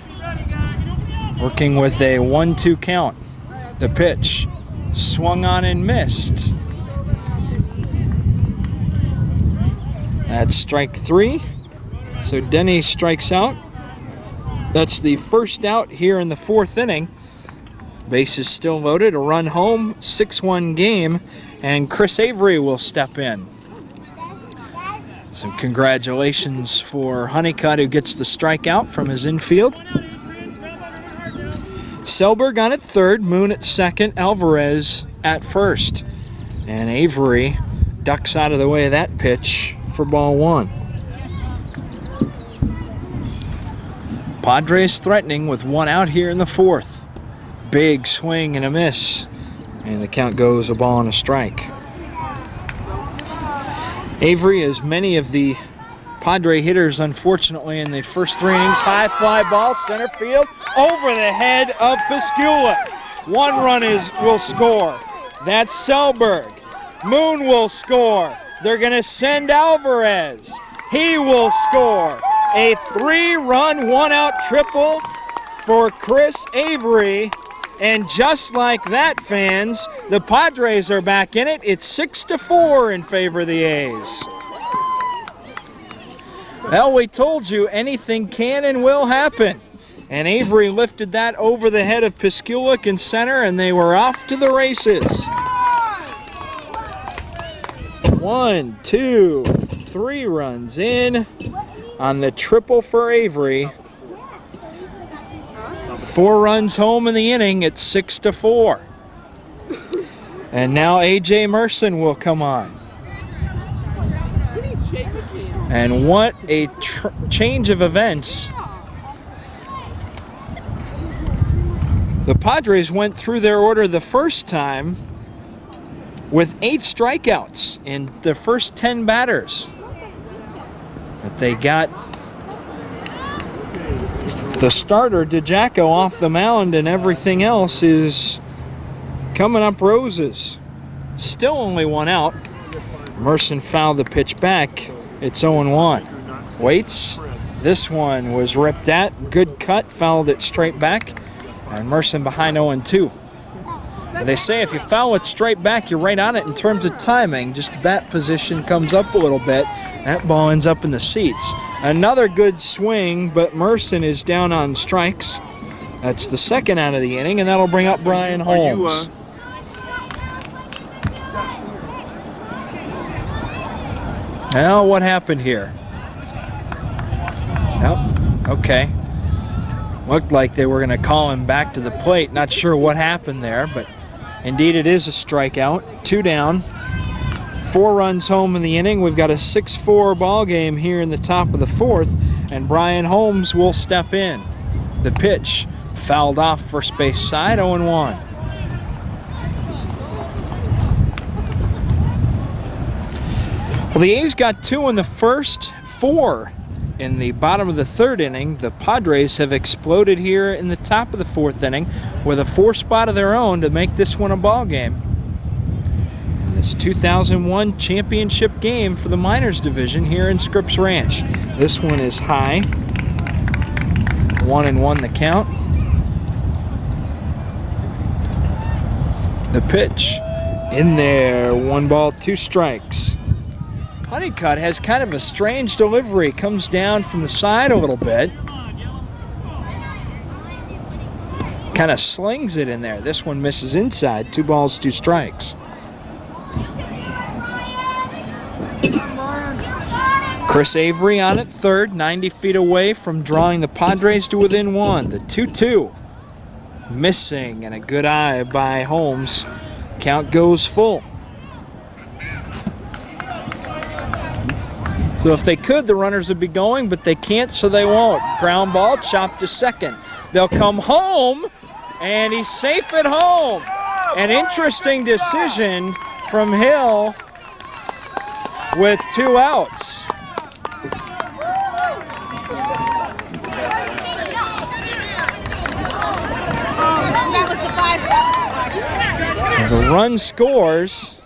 working with a 1-2 count. The pitch swung on and missed. That's strike 3. So Denny strikes out. That's the first out here in the 4th inning. Bases still loaded, a run home, 6-1 game, and Chris Avery will step in. So congratulations for Honeycutt, who gets the strikeout from his infield. Selberg on at third, Moon at second, Alvarez at first. And Avery ducks out of the way of that pitch for ball 1. Padres threatening with 1 out here in the 4th. Big swing and a miss. And the count goes a ball and a strike. Avery, as many of the Padre hitters, unfortunately, in the first 3 innings, high fly ball, center field, over the head of Piscula. 1 run will score. That's Selberg. Moon will score. They're going to send Alvarez. He will score. A 3-run, 1-out triple for Chris Avery. And just like that, fans, the Padres are back in it. It's 6-4 in favor of the A's. Well, we told you anything can and will happen. And Avery lifted that over the head of Piskulik in center, and they were off to the races. 1, 2, 3 runs in on the triple for Avery. 4 runs home in the inning. It's 6-4. And now A.J. Merson will come on. And what a change of events. The Padres went through their order the first time with 8 strikeouts in the first 10 batters. But they got the starter, DeJacco, off the mound, and everything else is coming up roses. Still only 1 out. Merson fouled the pitch back. It's 0-1. Waits. This one was ripped at. Good cut. Fouled it straight back. And Merson behind 0-2. They say if you foul it straight back, you're right on it in terms of timing. Just bat position comes up a little bit. That ball ends up in the seats. Another good swing, but Merson is down on strikes. That's the 2nd out of the inning, and that'll bring up Brian Holmes. Now, what happened here? Oh, okay. Looked like they were going to call him back to the plate. Not sure what happened there, but indeed it is a strikeout. 2 down. 4 runs home in the inning. We've got a 6-4 ball game here in the top of the 4th, and Brian Holmes will step in. The pitch fouled off first base side, 0-1. Well, the A's got 2 in the first, 4 in the bottom of the 3rd inning. The Padres have exploded here in the top of the 4th inning with a 4 spot of their own to make this one a ball game. And this 2001 championship game for the minors division here in Scripps Ranch. This one is high. 1-1 the count. The pitch in there. 1 ball, 2 strikes. Honeycutt has kind of a strange delivery. Comes down from the side a little bit. Kind of slings it in there. This one misses inside. 2 balls, 2 strikes. Chris Avery on at third, 90 feet away from drawing the Padres to within 1. The 2-2. Missing, and a good eye by Holmes. Count goes full. So if they could, the runners would be going, but they can't, so they won't. Ground ball, chopped to second. They'll come home, and he's safe at home. An interesting decision from Hill with 2 outs. The run scores.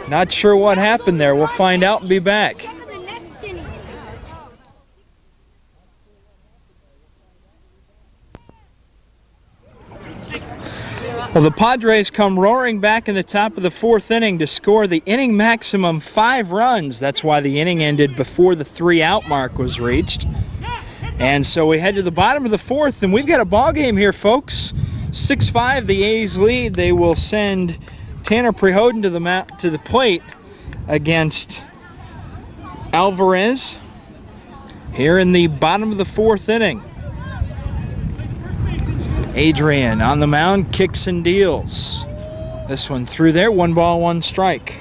Not sure what happened there. We'll find out and be back. Well, the Padres come roaring back in the top of the 4th inning to score the inning maximum 5 runs. That's why the inning ended before the 3-out mark was reached. And so we head to the bottom of the 4th, and we've got a ball game here, folks. 6-5, the A's lead. They will send Tanner Prehoden to the plate against Alvarez here in the bottom of the 4th inning. Adrian on the mound, kicks and deals. This one through there, 1 ball, 1 strike.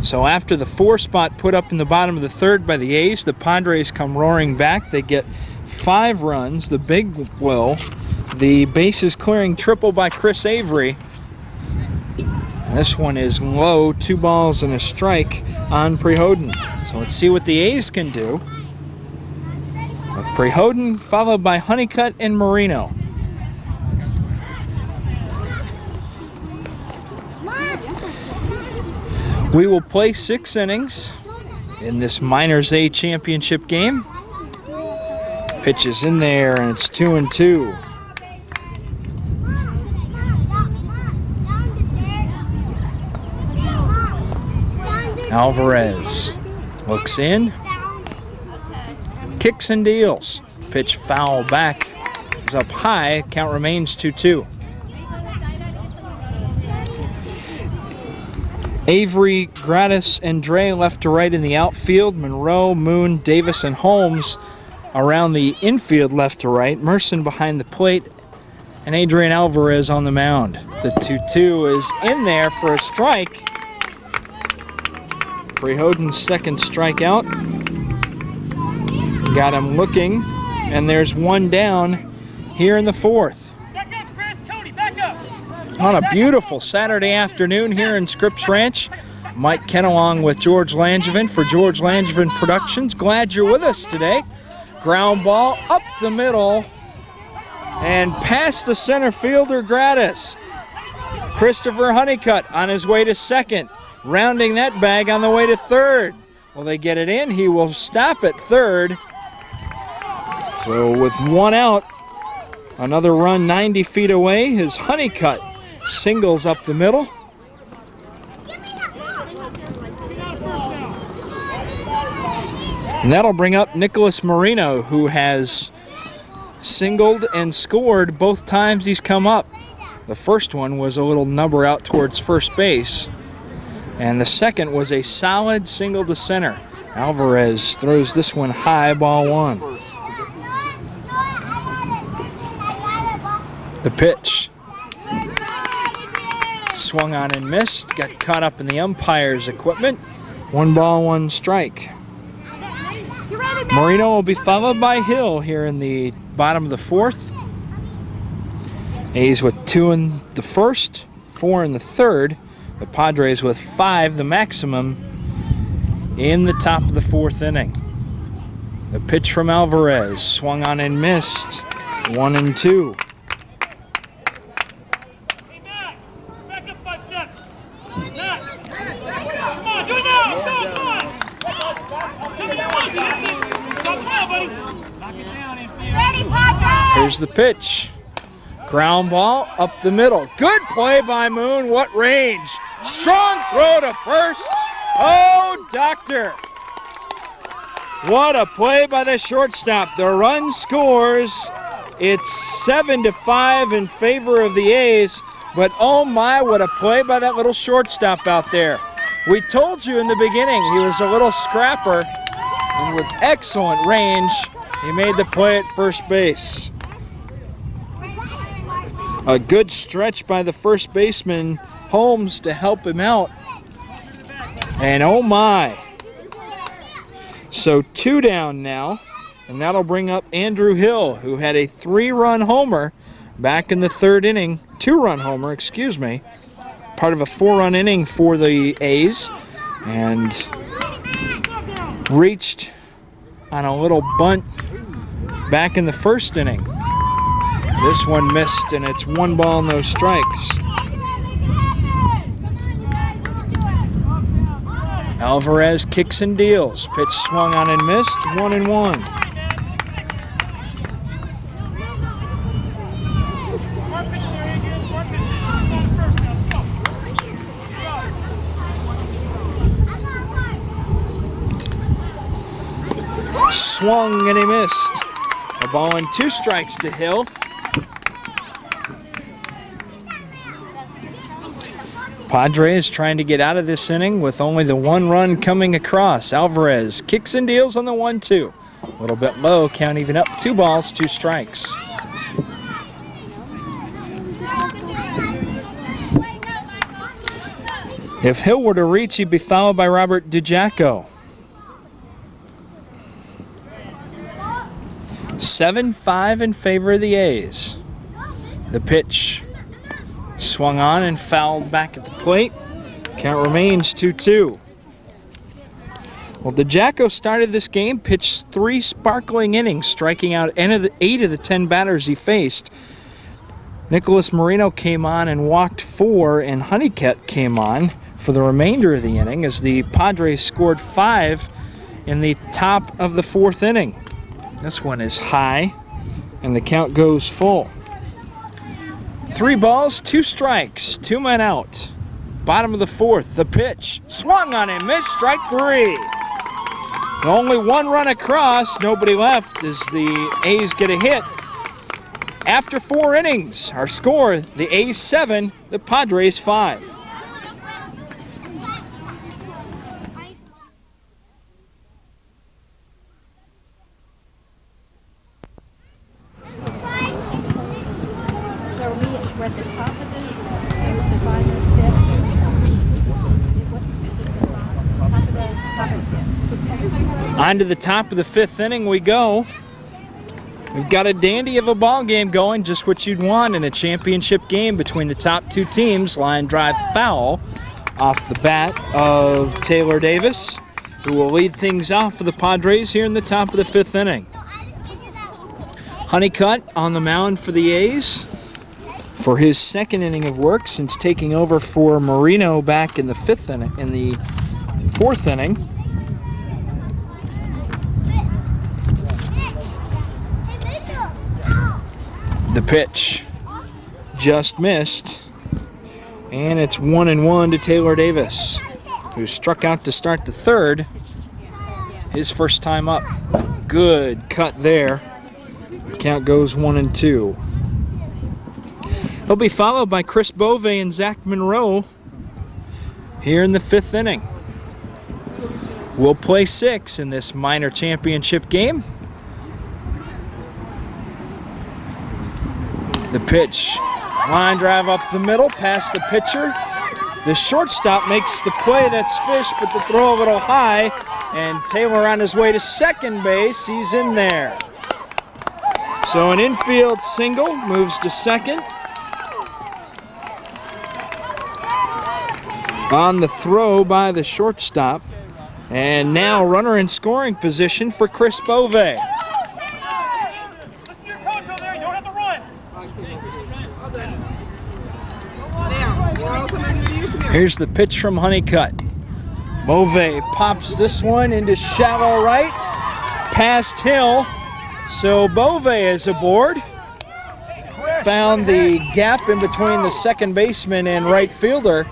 So after the 4 spot put up in the bottom of the 3rd by the A's, the Padres come roaring back. They get 5 runs, the big will, the bases clearing triple by Chris Avery. This one is low, 2 balls and a strike on Prehoden. So let's see what the A's can do. With Prehoden followed by Honeycutt and Marino. We will play 6 innings in this Minors A championship game. Pitch is in there and it's 2-2. Alvarez looks in, kicks and deals. Pitch foul back, is up high, count remains 2-2. Avery, Gratis, and Dre left to right in the outfield. Monroe, Moon, Davis, and Holmes around the infield left to right. Merson behind the plate, and Adrian Alvarez on the mound. The 2-2 is in there for a strike. Prehoden's second strikeout. Got him looking, and there's 1 down here in the 4th. Back up, Chris. Cody, back up. On a beautiful Saturday afternoon here in Scripps Ranch, Mike Ken along with George Langevin for George Langevin Productions. Glad you're with us today. Ground ball up the middle and past the center fielder Gratis. Christopher Honeycutt on his way to second, rounding that bag on the way to third. Will they get it in? He will stop at third. So with 1 out, another run 90 feet away is Honeycutt. Singles up the middle. And that'll bring up Nicholas Marino, who has singled and scored both times he's come up. The first one was a little number out towards first base, and the second was a solid single to center. Alvarez throws this one high, ball 1. The pitch. Swung on and missed, got caught up in the umpire's equipment. 1 ball, 1 strike. Marino will be followed by Hill here in the bottom of the 4th. A's with 2 in the 1st, 4 in the 3rd. The Padres with 5, the maximum, in the top of the 4th inning. The pitch from Alvarez, swung on and missed. 1-2. Hey, Matt. Back up 5 steps. Matt. Come on, do it now. Come on. Come on. Stop it now, buddy. Knock it down, infield. Ready, Padres! Here's the pitch. Ground ball up the middle. Good play by Moon. What range? Strong throw to first. Oh, Doctor. What a play by the shortstop. The run scores. It's 7-5 in favor of the A's. But oh my, what a play by that little shortstop out there. We told you in the beginning he was a little scrapper. And with excellent range, he made the play at first base. A good stretch by the first baseman, Holmes, to help him out. And oh my. So 2 down now, and that'll bring up Andrew Hill, who had a 3-run homer back in the 3rd inning. 2-run homer, excuse me. Part of a 4-run inning for the A's. And reached on a little bunt back in the 1st inning. This one missed, and it's 1 ball, no strikes. Alvarez kicks and deals. Pitch swung on and missed, 1-1. swung and he missed. A ball and 2 strikes to Hill. Padres trying to get out of this inning with only the 1 run coming across. Alvarez kicks and deals on the 1-2. A little bit low, count even up, 2 balls, 2 strikes. If Hill were to reach, he'd be followed by Robert DiGiaco. 7-5 in favor of the A's. The pitch swung on and fouled back at the plate. Count remains 2-2. Well, DiGiaco started this game, pitched 3 sparkling innings, striking out 8 of the 10 batters he faced. Nicholas Marino came on and walked 4, and Honeycutt came on for the remainder of the inning as the Padres scored 5 in the top of the 4th inning. This one is high, and the count goes full. 3 balls, 2 strikes, 2 men out. Bottom of the 4th, the pitch. Swung on and missed, strike 3. Only 1 run across, nobody left as the A's get a hit. After 4 innings, our score, the A's 7, the Padres 5. We're at the top of the scale of the bottom of the fifth. On to the top of the 5th inning we go. We've got a dandy of a ball game going, just what you'd want in a championship game between the top 2 teams. Line drive foul off the bat of Taylor Davis, who will lead things off for the Padres here in the top of the 5th inning. Honeycutt on the mound for the A's for his 2nd inning of work since taking over for Marino back in the 5th inning, in the 4th inning. The pitch just missed, and it's 1-1 to Taylor Davis, who struck out to start the 3rd, his first time up. Good cut there. The count goes 1-2. He'll be followed by Chris Bove and Zach Monroe here in the 5th inning. We'll play 6 in this minor championship game. The pitch, line drive up the middle, past the pitcher. The shortstop makes the play, that's Fish, but the throw a little high, and Taylor on his way to second base, he's in there. So an infield single, moves to second. On the throw by the shortstop, and now runner in scoring position for Chris Bove. Listen to your coach over there. You don't have to run. Here's the pitch from Honeycutt. Bove pops this one into shallow right, past Hill. So Bove is aboard. Found the gap in between the second baseman and right fielder.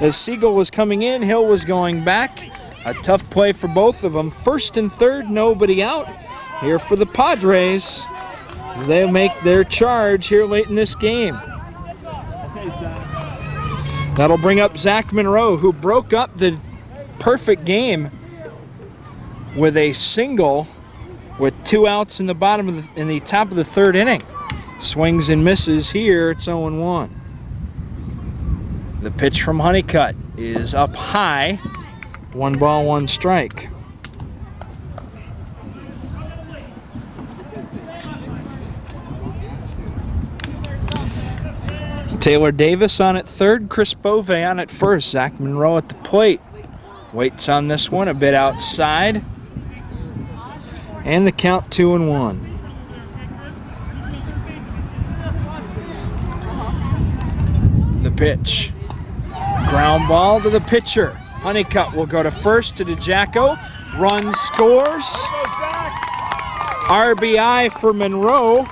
As Siegel was coming in, Hill was going back. A tough play for both of them. 1st and 3rd, nobody out. Here for the Padres. They'll make their charge here late in this game. That'll bring up Zach Monroe, who broke up the perfect game with a single with 2 outs in the top of the 3rd inning. Swings and misses here. It's 0-1. The pitch from Honeycutt is up high. 1 ball, 1 strike. Taylor Davis on at 3rd, Chris Bove on at 1st. Zach Monroe at the plate. Waits on this one, a bit outside. And the count 2-1. The pitch. Ground ball to the pitcher. Honeycutt will go to 1st to DiGiaco. Run scores. RBI for Monroe.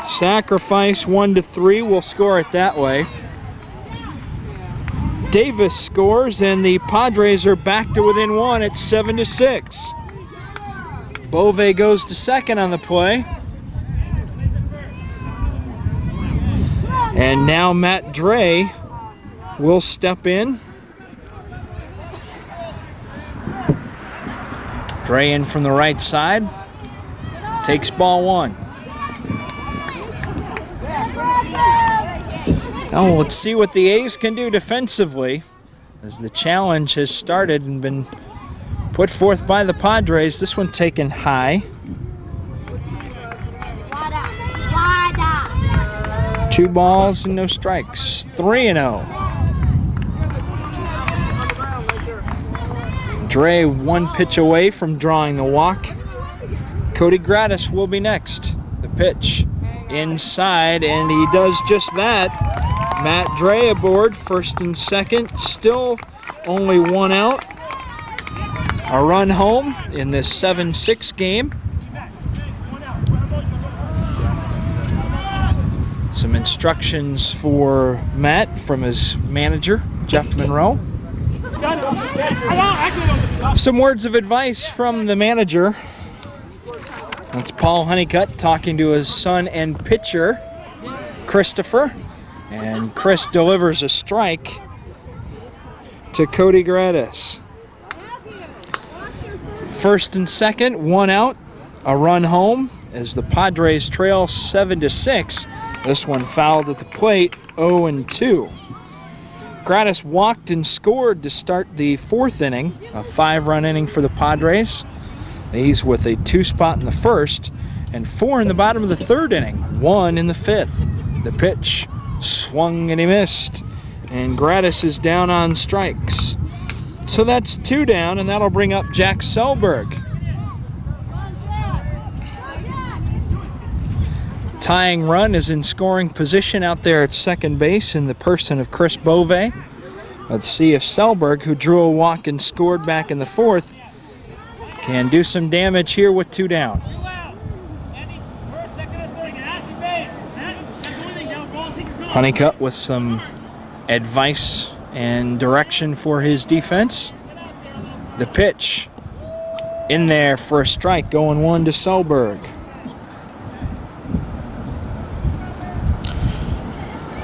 Sacrifice 1-3. We'll score it that way. Davis scores, and the Padres are back to within 1 at 7-6. Bove goes to second on the play. And now Matt Dre will step in. Dre in from the right side. Takes ball 1. Now let's see what the A's can do defensively, as the challenge has started and been put forth by the Padres. This one taken high. 2 balls and no strikes. 3-0. Dre 1 pitch away from drawing the walk. Cody Gratis will be next. The pitch inside, and he does just that. Matt Dre aboard, first and second. Still only 1 out. A run home in this 7-6 game. Some instructions for Matt from his manager, Jeff Monroe. Some words of advice from the manager. That's Paul Honeycutt talking to his son and pitcher, Christopher. And Chris delivers a strike to Cody Gratis. First and second, 1 out. A run home as the Padres trail 7-6. This one fouled at the plate, 0-2. Gratis walked and scored to start the 4th inning, a 5-run inning for the Padres. These with a 2 spot in the first and 4 in the bottom of the 3rd inning, 1 in the 5th. The pitch swung and he missed, and Gratis is down on strikes. So that's 2 down, and that'll bring up Jack Selberg. Tying run is in scoring position out there at second base in the person of Chris Bove. Let's see if Selberg, who drew a walk and scored back in the 4th, can do some damage here with 2 down. Honeycutt with some advice and direction for his defense. The pitch in there for a strike, going 1 to Selberg.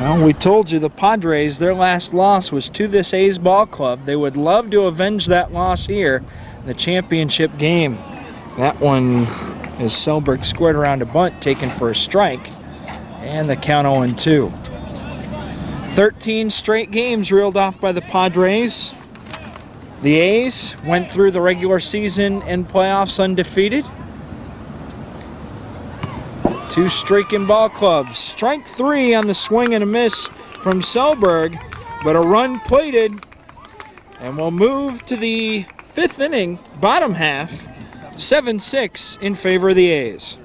Well, we told you the Padres, their last loss was to this A's ball club. They would love to avenge that loss here in the championship game. That one is Selberg squared around a bunt, taken for a strike, and the count 0-2. 13 straight games reeled off by the Padres. The A's went through the regular season and playoffs undefeated. 2 streaking ball clubs. Strike 3 on the swing and a miss from Selberg, but a run plated. And we'll move to the 5th inning, bottom half, 7-6 in favor of the A's.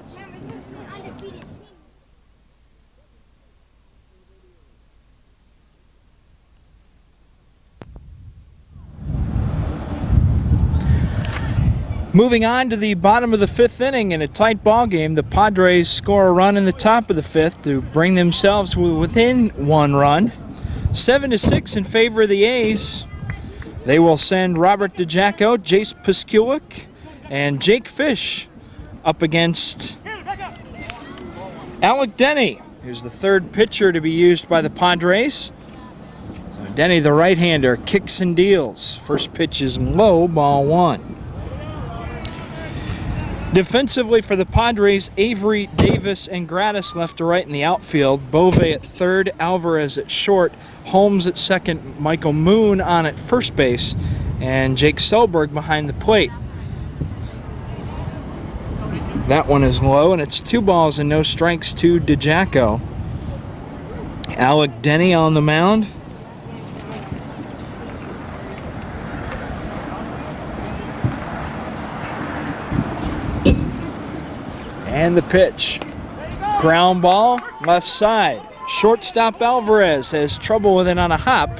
Moving on to the bottom of the 5th inning in a tight ball game, the Padres score a run in the top of the 5th to bring themselves within 1 run. 7-6 in favor of the A's. They will send Robert DiGiaco, Jace Piskulik, and Jake Fish up against Alec Denny, who's the 3rd pitcher to be used by the Padres. So Denny, the right-hander, kicks and deals. First pitch is low, ball 1. Defensively for the Padres, Avery, Davis, and Gratis left to right in the outfield. Bove at 3rd, Alvarez at short, Holmes at 2nd, Michael Moon on at first base, and Jake Selberg behind the plate. That one is low, and it's 2 balls and no strikes to DiGiaco. Alec Denny on the mound. And the pitch. Ground ball, left side. Shortstop Alvarez has trouble with it on a hop.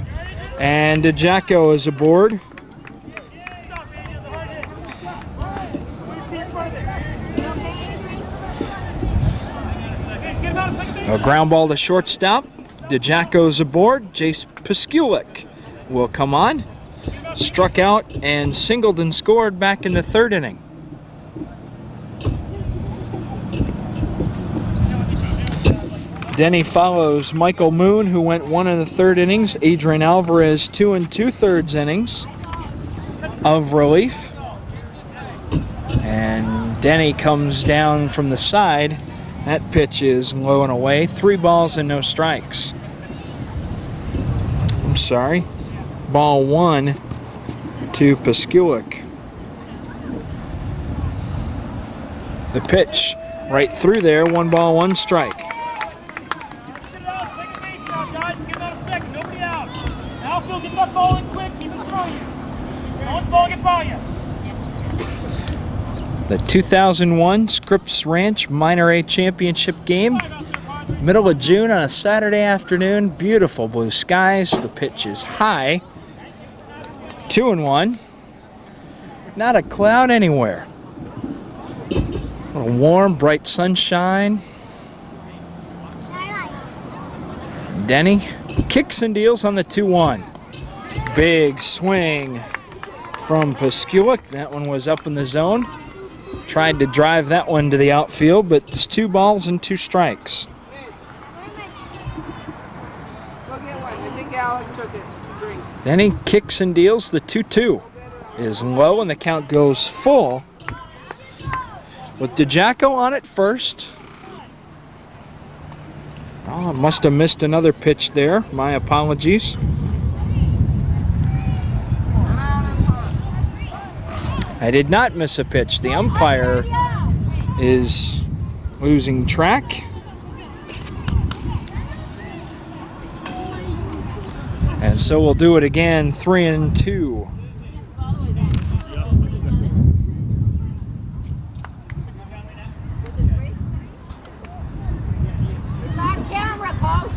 And DiGiaco is aboard. A ground ball to shortstop. DiGiaco's aboard. Jace Piskulik will come on. Struck out and singled and scored back in the 3rd inning. Denny follows Michael Moon, who went 1 1/3 innings. Adrian Alvarez, 2 2/3 innings of relief. And Denny comes down from the side. That pitch is low and away. 3 balls and no strikes. I'm sorry. Ball 1 to Paskulik. The pitch right through there. 1 ball, 1 strike. Get that ball in quick, keep it through you. Don't ball get by you. The 2001 Scripps Ranch Minor A Championship game. Middle of June on a Saturday afternoon. Beautiful blue skies. The pitch is high. 2-1. Not a cloud anywhere. A little warm, bright sunshine. Denny kicks and deals on the 2-1. Big swing from Paskulik. That one was up in the zone. Tried to drive that one to the outfield, but it's 2 balls and 2 strikes. Go get one. I think Alec took it. Drink. Then he kicks and deals. The 2-2 is low, and the count goes full with DeJacco on it first. Oh, must have missed another pitch there. My apologies. I did not miss a pitch. The umpire is losing track. And so we'll do it again, 3-2. It's on camera, Coach.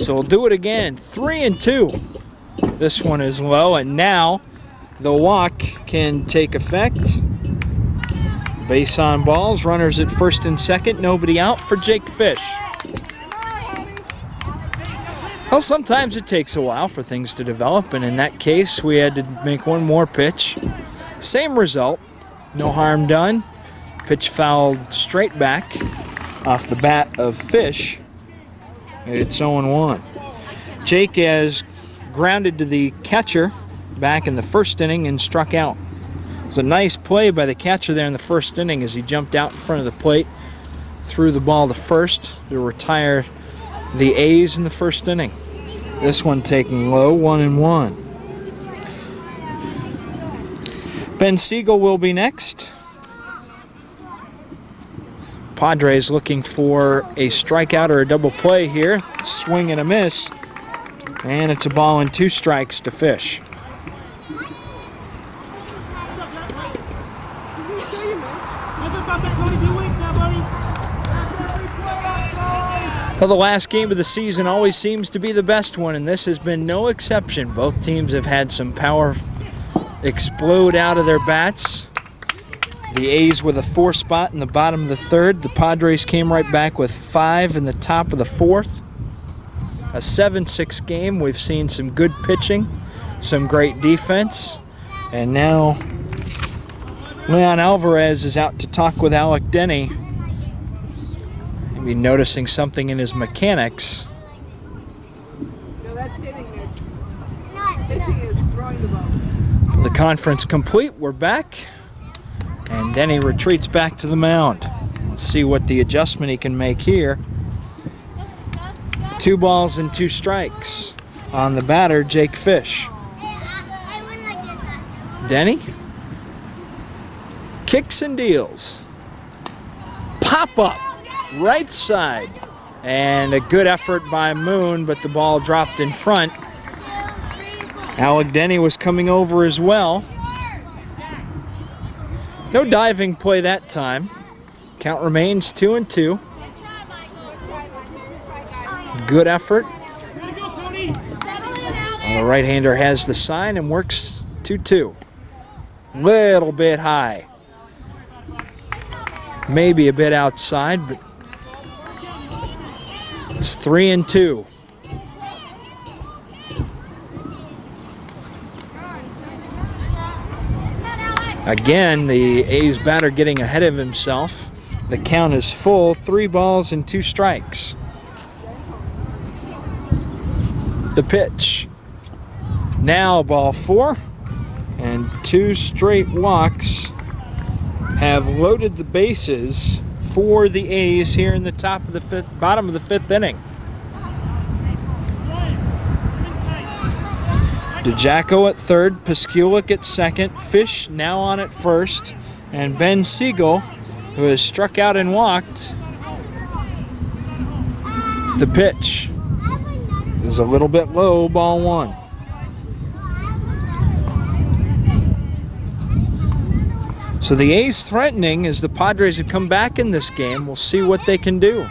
So we'll do it again, 3-2. This one is low, and now the walk can take effect. Base on balls, runners at first and second, nobody out for Jake Fish. Well, sometimes it takes a while for things to develop, and in that case, we had to make one more pitch. Same result, no harm done. Pitch fouled straight back off the bat of Fish. It's 0-1. Jake has grounded to the catcher back in the first inning and struck out. It was a nice play by the catcher there in the first inning as he jumped out in front of the plate, threw the ball to first to retire the A's in the first inning. This one taken low, 1-1. Ben Siegel will be next. Padres looking for a strikeout or a double play here. Swing and a miss. And it's a ball and 2 strikes to Fish. Well, the last game of the season always seems to be the best one, and this has been no exception. Both teams have had some power explode out of their bats. The A's with a 4 spot in the bottom of the 3rd. The Padres came right back with 5 in the top of the 4th. A 7-6 game. We've seen some good pitching, some great defense, and now Leon Alvarez is out to talk with Alec Denny. Maybe noticing something in his mechanics. No, that's hitting it. Pitching is throwing the ball. The conference complete. We're back, and Denny retreats back to the mound. Let's see what the adjustment he can make here. 2 balls and 2 strikes on the batter, Jake Fish. Denny kicks and deals. Pop up, right side. And a good effort by Moon, but the ball dropped in front. Alec Denny was coming over as well. No diving play that time. Count remains 2-2. Good effort. The right-hander has the sign and works 2-2. Little bit high. Maybe a bit outside, but it's 3-2. Again, the A's batter getting ahead of himself. The count is full, 3 balls and 2 strikes. The pitch. Now ball 4, and 2 straight walks have loaded the bases for the A's here in the bottom of the 5th inning. DeJacko at third, Piskulik at second, Fish now on at first, and Ben Siegel, who has struck out and walked. The pitch is a little bit low, ball 1. So the A's threatening as the Padres have come back in this game. We'll see what they can do.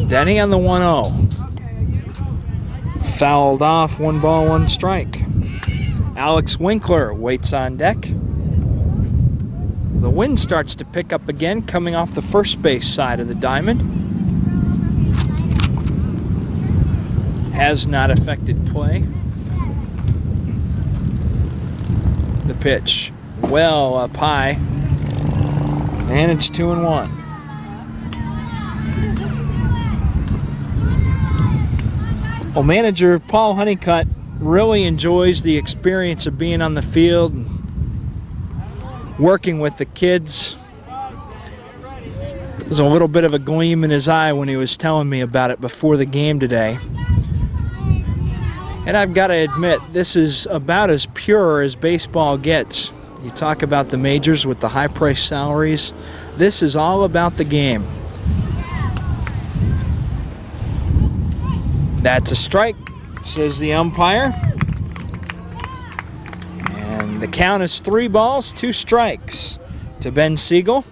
Denny on the 1-0. Fouled off, 1 ball, 1 strike. Alex Winkler waits on deck. The wind starts to pick up again, coming off the first base side of the diamond. Has not affected play. The pitch, well up high, and it's 2-1. Well, manager Paul Honeycutt really enjoys the experience of being on the field and working with the kids. There's a little bit of a gleam in his eye when he was telling me about it before the game today. And I've got to admit, this is about as pure as baseball gets. You talk about the majors with the high-priced salaries. This is all about the game. That's a strike, says the umpire. And the count is 3 balls, 2 strikes to Ben Siegel.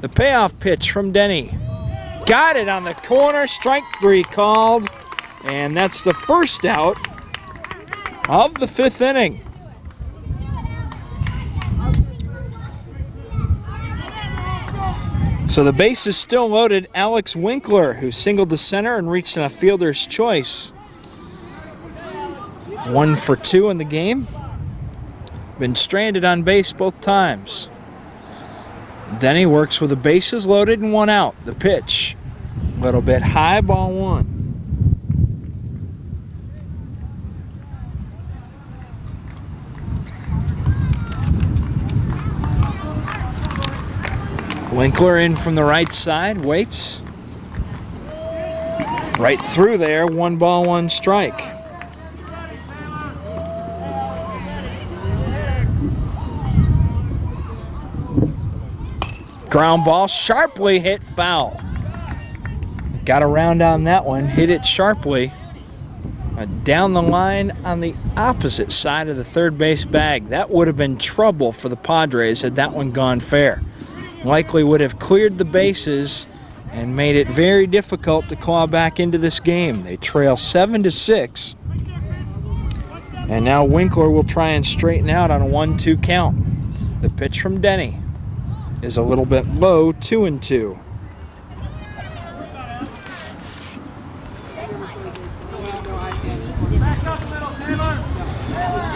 The payoff pitch from Denny. Got it on the corner, strike 3 called. And that's the first out of the 5th inning. So the base is still loaded. Alex Winkler, who singled to center and reached on a fielder's choice. 1 for 2 in the game. Been stranded on base both times. Denny works with the bases loaded and 1 out. The pitch, a little bit high, ball 1. Winkler in from the right side, waits. Right through there, 1 ball, 1 strike. Ground ball, sharply hit foul. Got around on that one, hit it sharply. Down the line on the opposite side of the third base bag. That would have been trouble for the Padres had that one gone fair. Likely would have cleared the bases and made it very difficult to claw back into this game. They trail 7-6. And now Winkler will try and straighten out on a 1-2 count. The pitch from Denny is a little bit low, 2-2.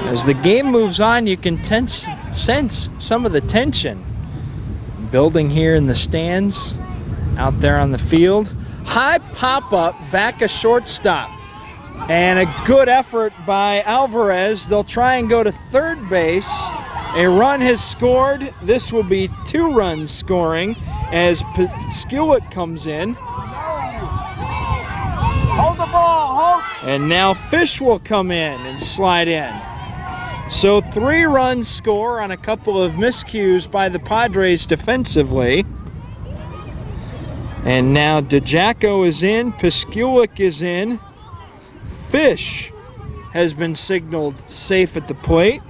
As the game moves on, you can sense some of the tension building here in the stands, out there on the field. High pop-up, back a shortstop. And a good effort by Alvarez. They'll try and go to third base. A run has scored. This will be 2 runs scoring as Piskulik comes in. Hold the ball, hold. And now Fish will come in and slide in. So 3 runs score on a couple of miscues by the Padres defensively. And now DeJacko is in, Piskulik is in. Fish has been signaled safe at the plate.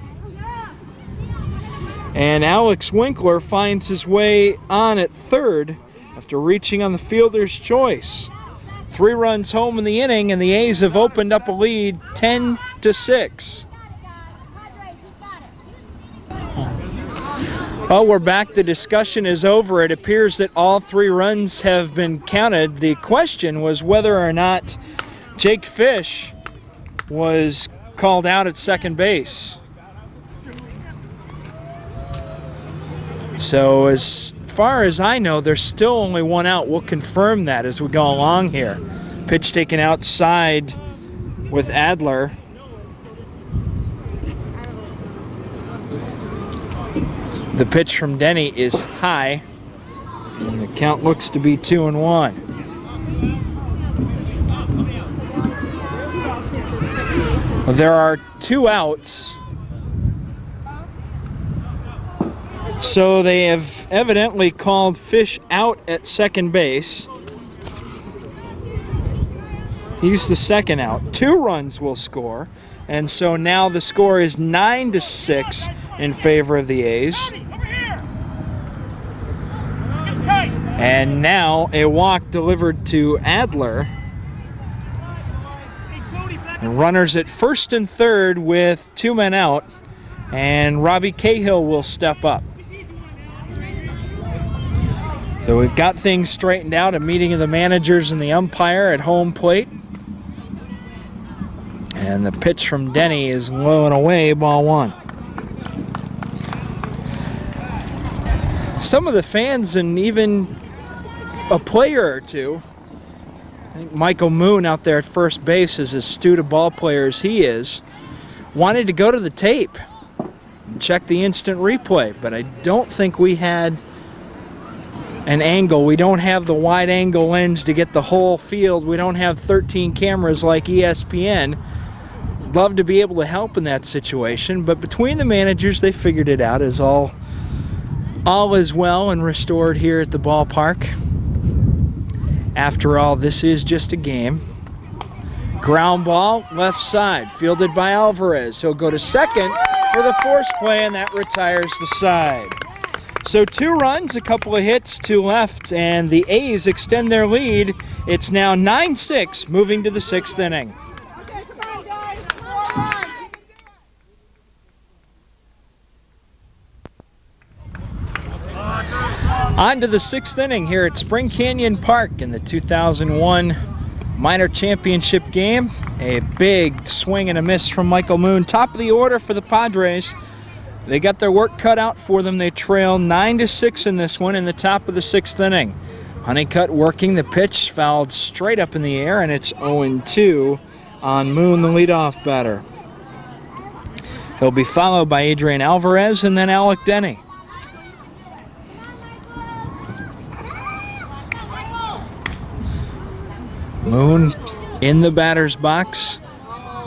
And Alex Winkler finds his way on at third after reaching on the fielder's choice. 3 runs home in the inning, and the A's have opened up a lead 10-6. Well, we're back. The discussion is over. It appears that all 3 runs have been counted. The question was whether or not Jake Fish was called out at second base. So as far as I know, there's still only one out. We'll confirm that as we go along here. Pitch taken outside with Adler. The pitch from Denny is high, and the count looks to be 2-1. There are 2 outs. So they have evidently called Fish out at second base. He's the second out. 2 runs will score. And so now the score is 9-6 in favor of the A's. And now a walk delivered to Adler. And runners at first and third with 2 men out. And Robbie Cahill will step up. So we've got things straightened out, a meeting of the managers and the umpire at home plate. And the pitch from Denny is low and away, ball 1. Some of the fans and even a player or two, I think Michael Moon out there at first base, as astute a ball player as he is, wanted to go to the tape and check the instant replay, but I don't think we had an angle. We don't have the wide angle lens to get the whole field. We don't have 13 cameras like ESPN. Love to be able to help in that situation, but between the managers, they figured it out as all is well and restored here at the ballpark. After all, this is just a game. Ground ball, left side, fielded by Alvarez. He'll go to second for the force play, and that retires the side. So 2 runs, a couple of hits to left, and the A's extend their lead. It's now 9-6, moving to the 6th inning. Okay, come on, guys. 4 on. On to the 6th inning here at Spring Canyon Park in the 2001 minor championship game. A big swing and a miss from Michael Moon. Top of the order for the Padres. They got their work cut out for them. They trail 9-6 in this one in the top of the 6th inning. Honeycutt working the pitch, fouled straight up in the air, and it's 0-2 on Moon, the leadoff batter. He'll be followed by Adrian Alvarez and then Alec Denny. Moon in the batter's box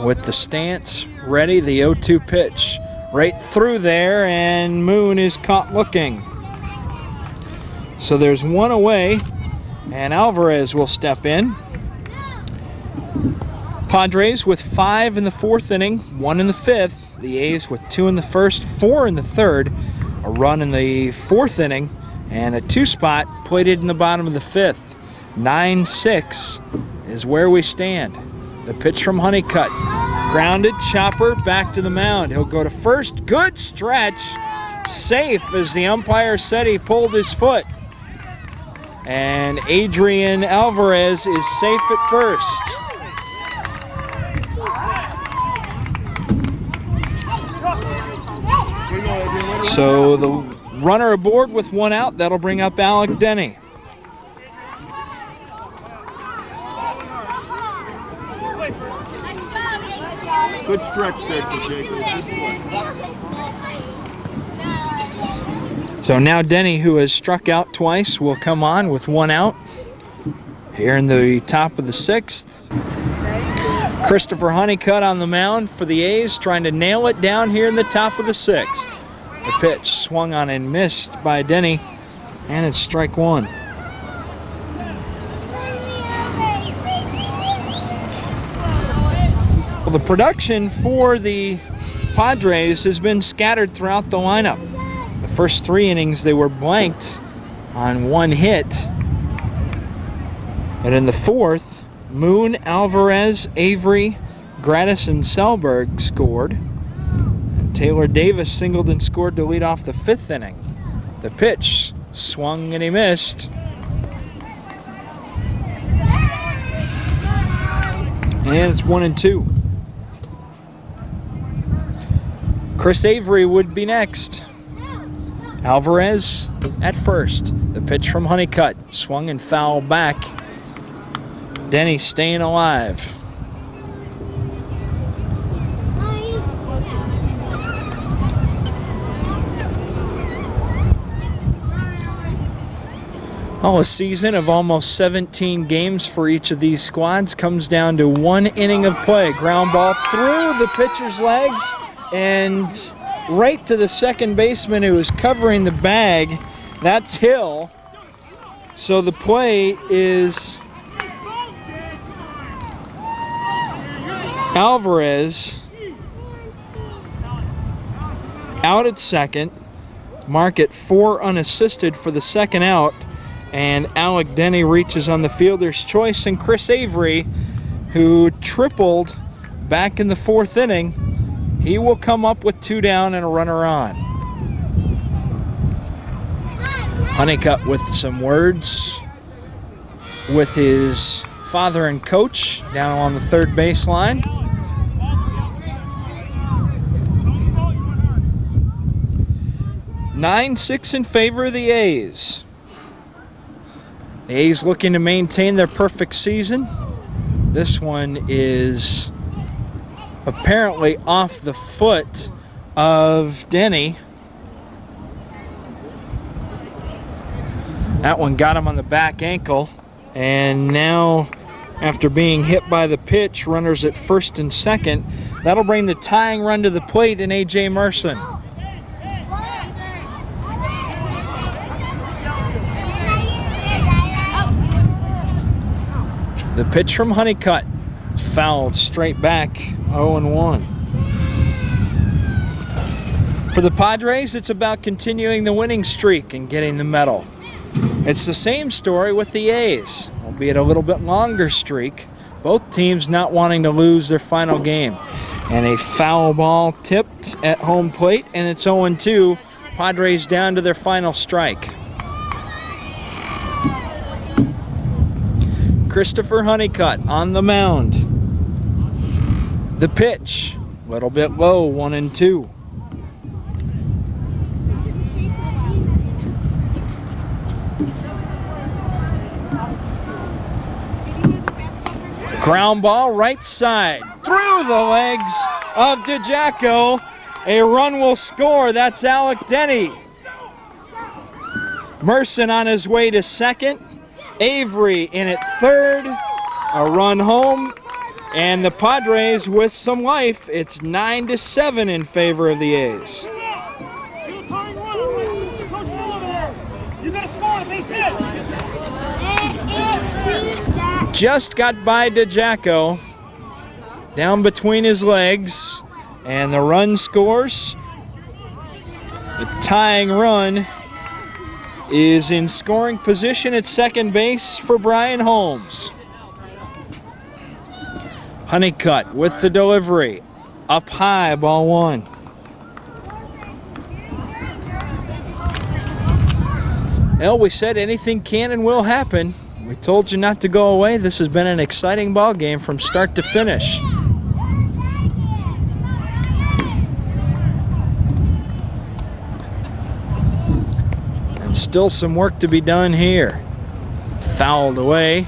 with the stance ready, the 0-2 pitch. Right through there, and Moon is caught looking. So there's 1 away, and Alvarez will step in. Padres with 5 in the 4th inning, 1 in the 5th. The A's with 2 in the 1st, 4 in the 3rd. A run in the 4th inning, and a 2-spot plated in the bottom of the 5th. 9-6 is where we stand. The pitch from Honeycutt. Grounded, chopper, back to the mound. He'll go to first. Good stretch. Safe, as the umpire said he pulled his foot. And Adrian Alvarez is safe at first. So the runner aboard with 1 out. That'll bring up Alec Denny. Good stretch there for Jacob. So now Denny, who has struck out twice, will come on with 1 out here in the top of the 6th. Christopher Honeycutt on the mound for the A's, trying to nail it down here in the top of the 6th. The pitch swung on and missed by Denny, and it's strike 1. Well, the production for the Padres has been scattered throughout the lineup. The first 3 innings, they were blanked on 1 hit. And in the 4th, Moon, Alvarez, Avery, Gratis, and Selberg scored. And Taylor Davis singled and scored to lead off the 5th inning. The pitch swung and he missed. And it's 1-2. Chris Avery would be next. Alvarez at first. The pitch from Honeycutt. Swung and fouled back. Denny staying alive. Oh, a season of almost 17 games for each of these squads comes down to one inning of play. Ground ball through the pitcher's legs and right to the second baseman who is covering the bag. That's Hill. So the play is Alvarez out at second. Mark at 4 unassisted for the second out. And Alec Denny reaches on the fielder's choice, and Chris Avery, who tripled back in the 4th inning, he will come up with 2 down and a runner on. Honeycutt with some words with his father and coach down on the third baseline. Nine-6 in favor of the A's. The A's looking to maintain their perfect season. This one is apparently off the foot of Denny. That one got him on the back ankle. And now, after being hit by the pitch, runners at first and second. That'll bring the tying run to the plate in A.J. Merson. The pitch from Honeycutt, fouled straight back, 0-1. For the Padres, it's about continuing the winning streak and getting the medal. It's the same story with the A's, albeit a little bit longer streak. Both teams not wanting to lose their final game. And a foul ball tipped at home plate, and it's 0-2. Padres down to their final strike. Christopher Honeycutt on the mound. The pitch, a little bit low, 1-2. Ground ball right side, through the legs of DeJacco. A run will score, that's Alec Denny. Merson on his way to second. Avery in at third, a run home, and the Padres with some life. It's 9-7 in favor of the A's. Just got by DeJacco, down between his legs, and the run scores. The tying run is in scoring position at second base for Brian Holmes. Honeycutt with the delivery. Up high, ball 1. Well, we said anything can and will happen. We told you not to go away. This has been an exciting ball game from start to finish. Still some work to be done here. Fouled away.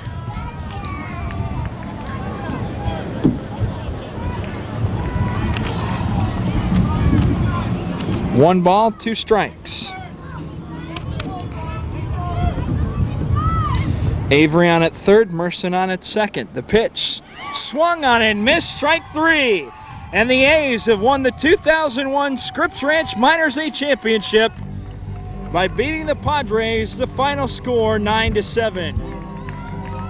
One ball, 2 strikes. Avery on at third, Merson on at second. The pitch, swung on and missed, strike 3. And the A's have won the 2001 Scripps Ranch Minors A Championship by beating the Padres. The final score, 9-7.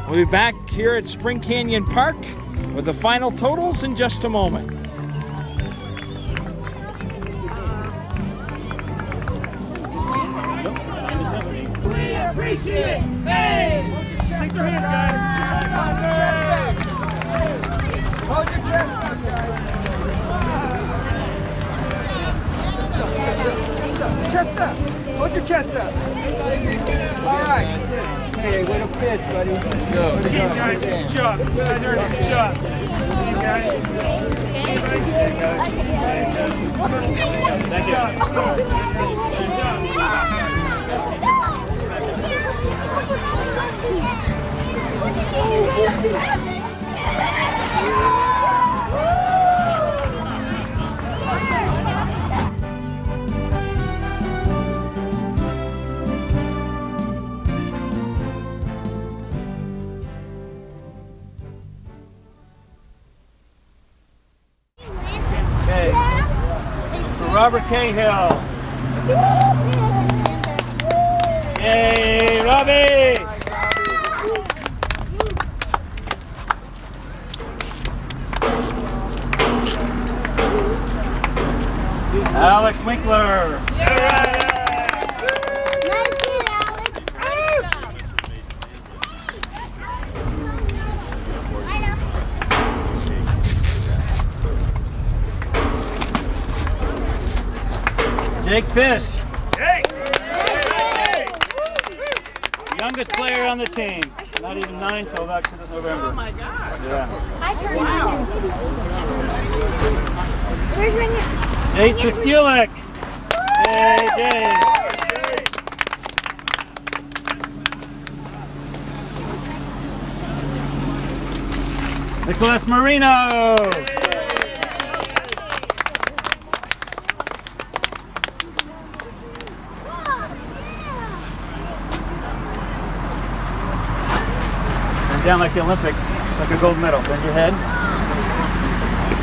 We'll be back here at Spring Canyon Park with the final totals in just a moment. We appreciate it. Take their hands, guys. Hold your chest up, guys. Chest up. Hold your chest up. All right. Hey, way to pitch, buddy. Go. Team guys, good job. You guys are doing a good job. Team guys. Thank you. Good job. Okay. For Robert Cahill. Yay, Robbie! Alex Winkler. Jake Fish. Youngest player on the team. Not even 9 till about November. Oh my God. Yeah. Where's my Jace Piskulik. Hey, Jace. Nicholas Marino. Down like the Olympics. It's like a gold medal. Bend your head.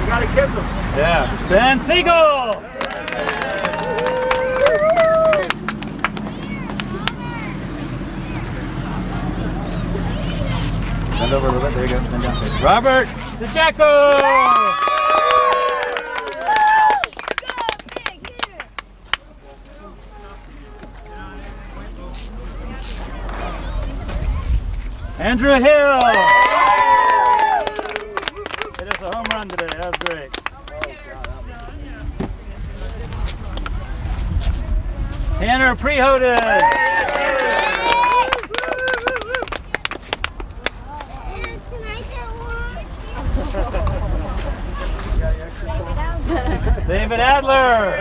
You gotta kiss him. Yeah. Ben Siegel! Bend over a little bit. There you go. Bend down. Robert DeJacko! Andrew Hill! Hit us a home run today. That was great. Tanner Prehoden! David Adler!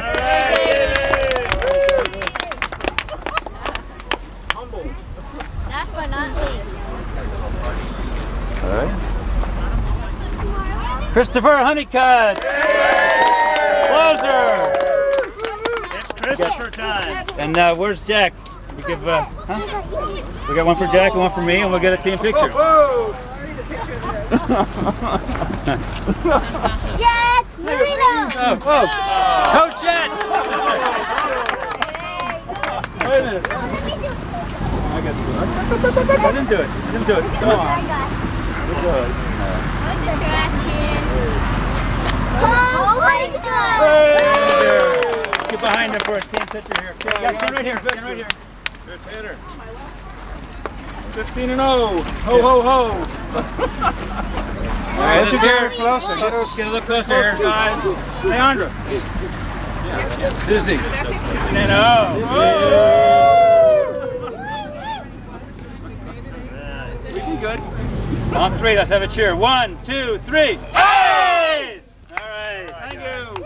Last but not least. All right. Christopher Honeycutt! Closer! It's Christopher time. And where's Jack? We give, huh? We got one for Jack and one for me, and we'll get a team picture. Whoa! I need a picture of that. Jack Marino. Oh. Coach Jet! Wait a minute. I got to do it. I didn't do it. Come on. Good job. Let's get behind him for a team picture here. Okay, stand right here. Stand right here. Good hitter. 15-0. Ho, ho, ho. All right, let's get closer. Get a little closer here, guys. Leandra. Susie. And Good. on 3, let's have a cheer. 1, 2, 3. Hey! All right. Thank you.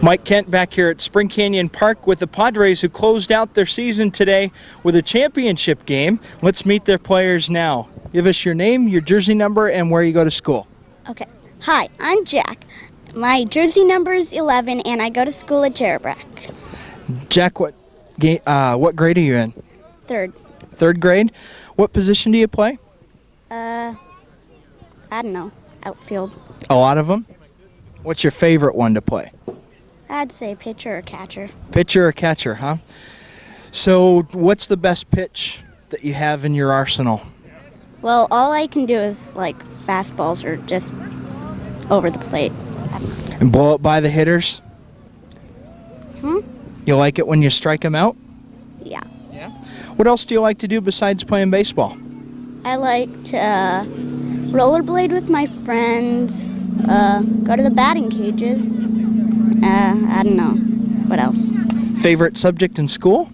Mike Kent back here at Spring Canyon Park with the Padres, who closed out their season today with a championship game. Let's meet their players now. Give us your name, your jersey number, and where you go to school. Okay. Hi, I'm Jack. My jersey number is 11, and I go to school at Jerabrack. Jack, what grade are you in? Third. Third grade. What position do you play? I don't know. Outfield. A lot of them. What's your favorite one to play? I'd say pitcher or catcher. Pitcher or catcher, huh? So what's the best pitch that you have in your arsenal? Well, all I can do is like fastballs or just over the plate. And blow it by the hitters? Hmm? You like it when you strike them out? Yeah. Yeah. What else do you like to do besides playing baseball? I like to rollerblade with my friends, go to the batting cages. I don't know. What else? Favorite subject in school?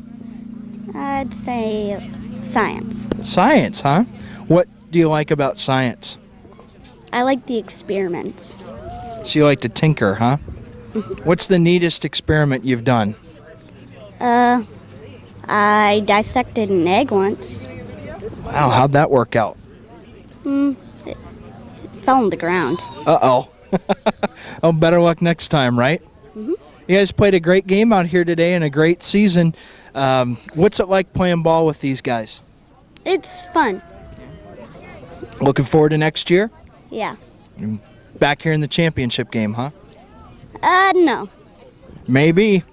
I'd say science. Science, huh? What do you like about science? I like the experiments. So you like to tinker, huh? What's the neatest experiment you've done? I dissected an egg once. Wow, how'd that work out? It fell on the ground. Uh-oh. Oh, better luck next time, right? You guys played a great game out here today and a great season. What's it like playing ball with these guys? It's fun. Looking forward to next year? Yeah. Back here in the championship game, huh? No. Maybe.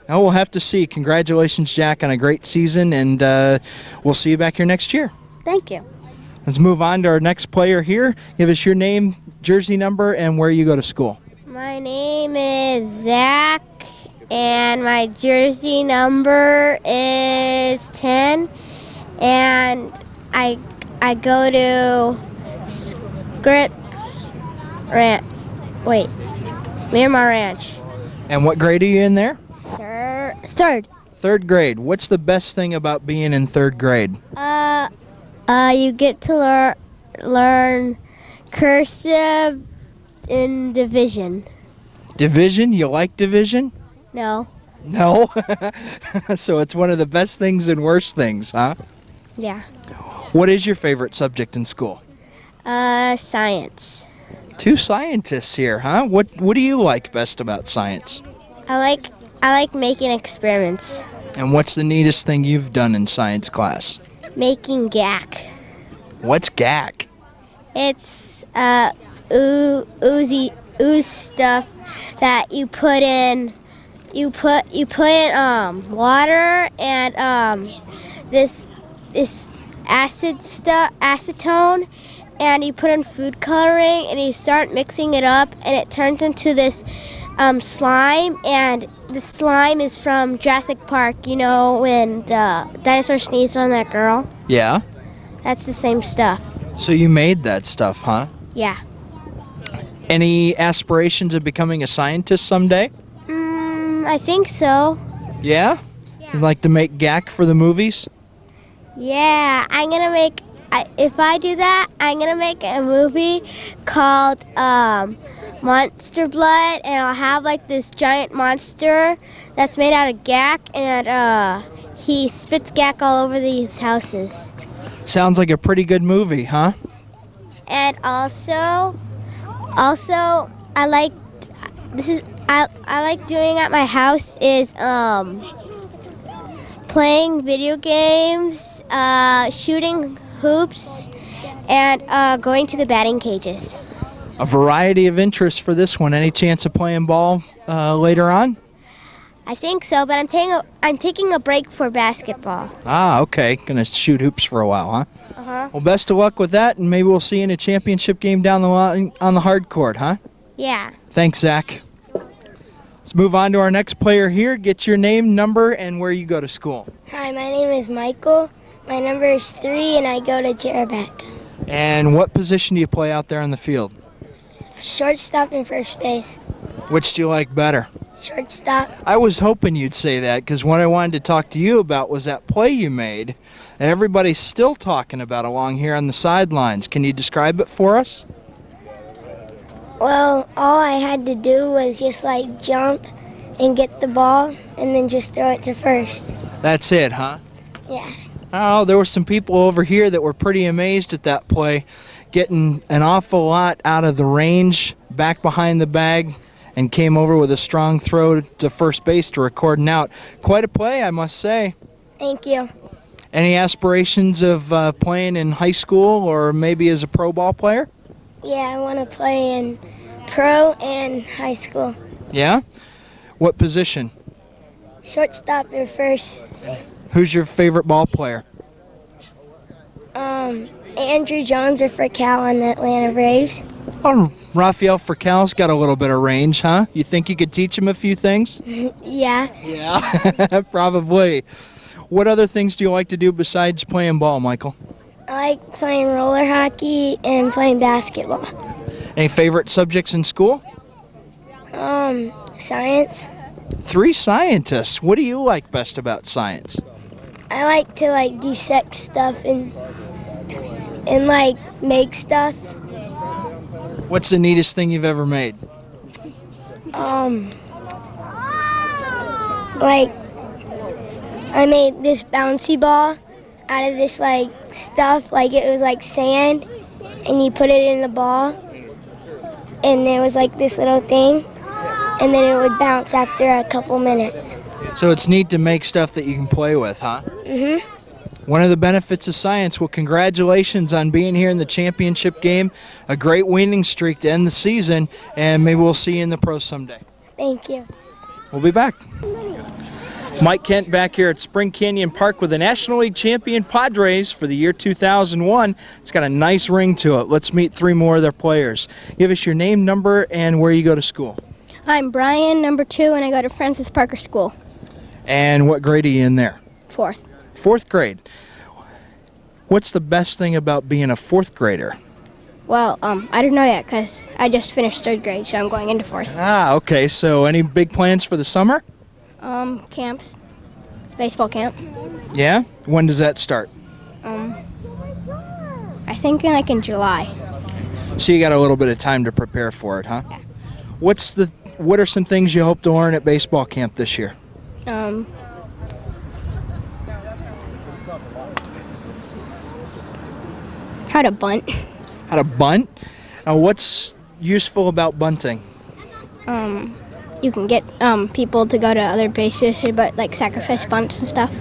Oh, we'll have to see. Congratulations, Jack, on a great season, and we'll see you back here next year. Thank you. Let's move on to our next player here. Give us your name, jersey number, and where you go to school. My name is Zach, and my jersey number is 10, and I go to Scripps Miramar Ranch. And what grade are you in there? Third. Third grade. What's the best thing about being in third grade? You get to learn cursive in division. Division? You like division? No. No? So it's one of the best things and worst things, huh? Yeah. What is your favorite subject in school? Science. Two scientists here, huh? What do you like best about science? I like making experiments. And what's the neatest thing you've done in science class? Making gack. What's gack? It's ooze stuff that you put in water and this acetone, and you put in food coloring and you start mixing it up and it turns into this slime, and the slime is from Jurassic Park, you know, when the dinosaur sneezed on that girl. Yeah? That's the same stuff. So you made that stuff, huh? Yeah. Any aspirations of becoming a scientist someday? I think so. Yeah? You'd like to make gack for the movies? Yeah, if I do that, I'm gonna make a movie called Monster Blood, and I'll have like this giant monster that's made out of gack, and he spits gack all over these houses. Sounds like a pretty good movie, huh? And also I like doing at my house is playing video games, shooting hoops, and going to the batting cages. A variety of interests for this one. Any chance of playing ball later on? I think so, but I'm taking a break for basketball. Ah, okay. Gonna shoot hoops for a while, huh? Uh-huh. Well, best of luck with that, and maybe we'll see you in a championship game down the line on the hard court, huh? Yeah. Thanks, Zach. Let's move on to our next player here. Get your name, number, and where you go to school. Hi, my name is Michael. My number is 3, and I go to Jerebeck. And what position do you play out there on the field? Shortstop and first base. Which do you like better? Shortstop. I was hoping you'd say that, because what I wanted to talk to you about was that play you made, and everybody's still talking about along here on the sidelines. Can you describe it for us? Well, all I had to do was just like jump and get the ball and then just throw it to first. That's it, huh? Yeah. Oh, there were some people over here that were pretty amazed at that play, getting an awful lot out of the range, back behind the bag, and came over with a strong throw to first base to record an out. Quite a play, I must say. Thank you. Any aspirations of playing in high school or maybe as a pro ball player? Yeah, I want to play in pro and high school. Yeah? What position? Shortstop or first. Who's your favorite ball player? Andrew Jones or Cal on the Atlanta Braves. Oh, Rafael Furcal's got a little bit of range, huh? You think you could teach him a few things? Yeah. Yeah, probably. What other things do you like to do besides playing ball, Michael? I like playing roller hockey and playing basketball. Any favorite subjects in school? Science. 3 scientists. What do you like best about science? I like to like dissect stuff and like make stuff. What's the neatest thing you've ever made? Like, I made this bouncy ball out of this, like, stuff, like it was like sand, and you put it in the ball, and there was, like, this little thing, and then it would bounce after a couple minutes. So it's neat to make stuff that you can play with, huh? Mm-hmm. One of the benefits of science. Well, congratulations on being here in the championship game. A great winning streak to end the season, and maybe we'll see you in the pros someday. Thank you. We'll be back. Mike Kent back here at Spring Canyon Park with the National League champion Padres for the year 2001. It's got a nice ring to it. Let's meet 3 more of their players. Give us your name, number, and where you go to school. I'm Brian, number 2, and I go to Francis Parker School. And what grade are you in there? 4th. 4th grade. What's the best thing about being a 4th grader? Well, I don't know yet because I just finished 3rd grade, so I'm going into 4th. Ah, okay. So any big plans for the summer? Camps. Baseball camp. Yeah? When does that start? I think like in July. So you got a little bit of time to prepare for it, huh? Yeah. What are some things you hope to learn at baseball camp this year? How to bunt. How to bunt? Now, what's useful about bunting? You can get people to go to other bases, but like sacrifice bunts and stuff.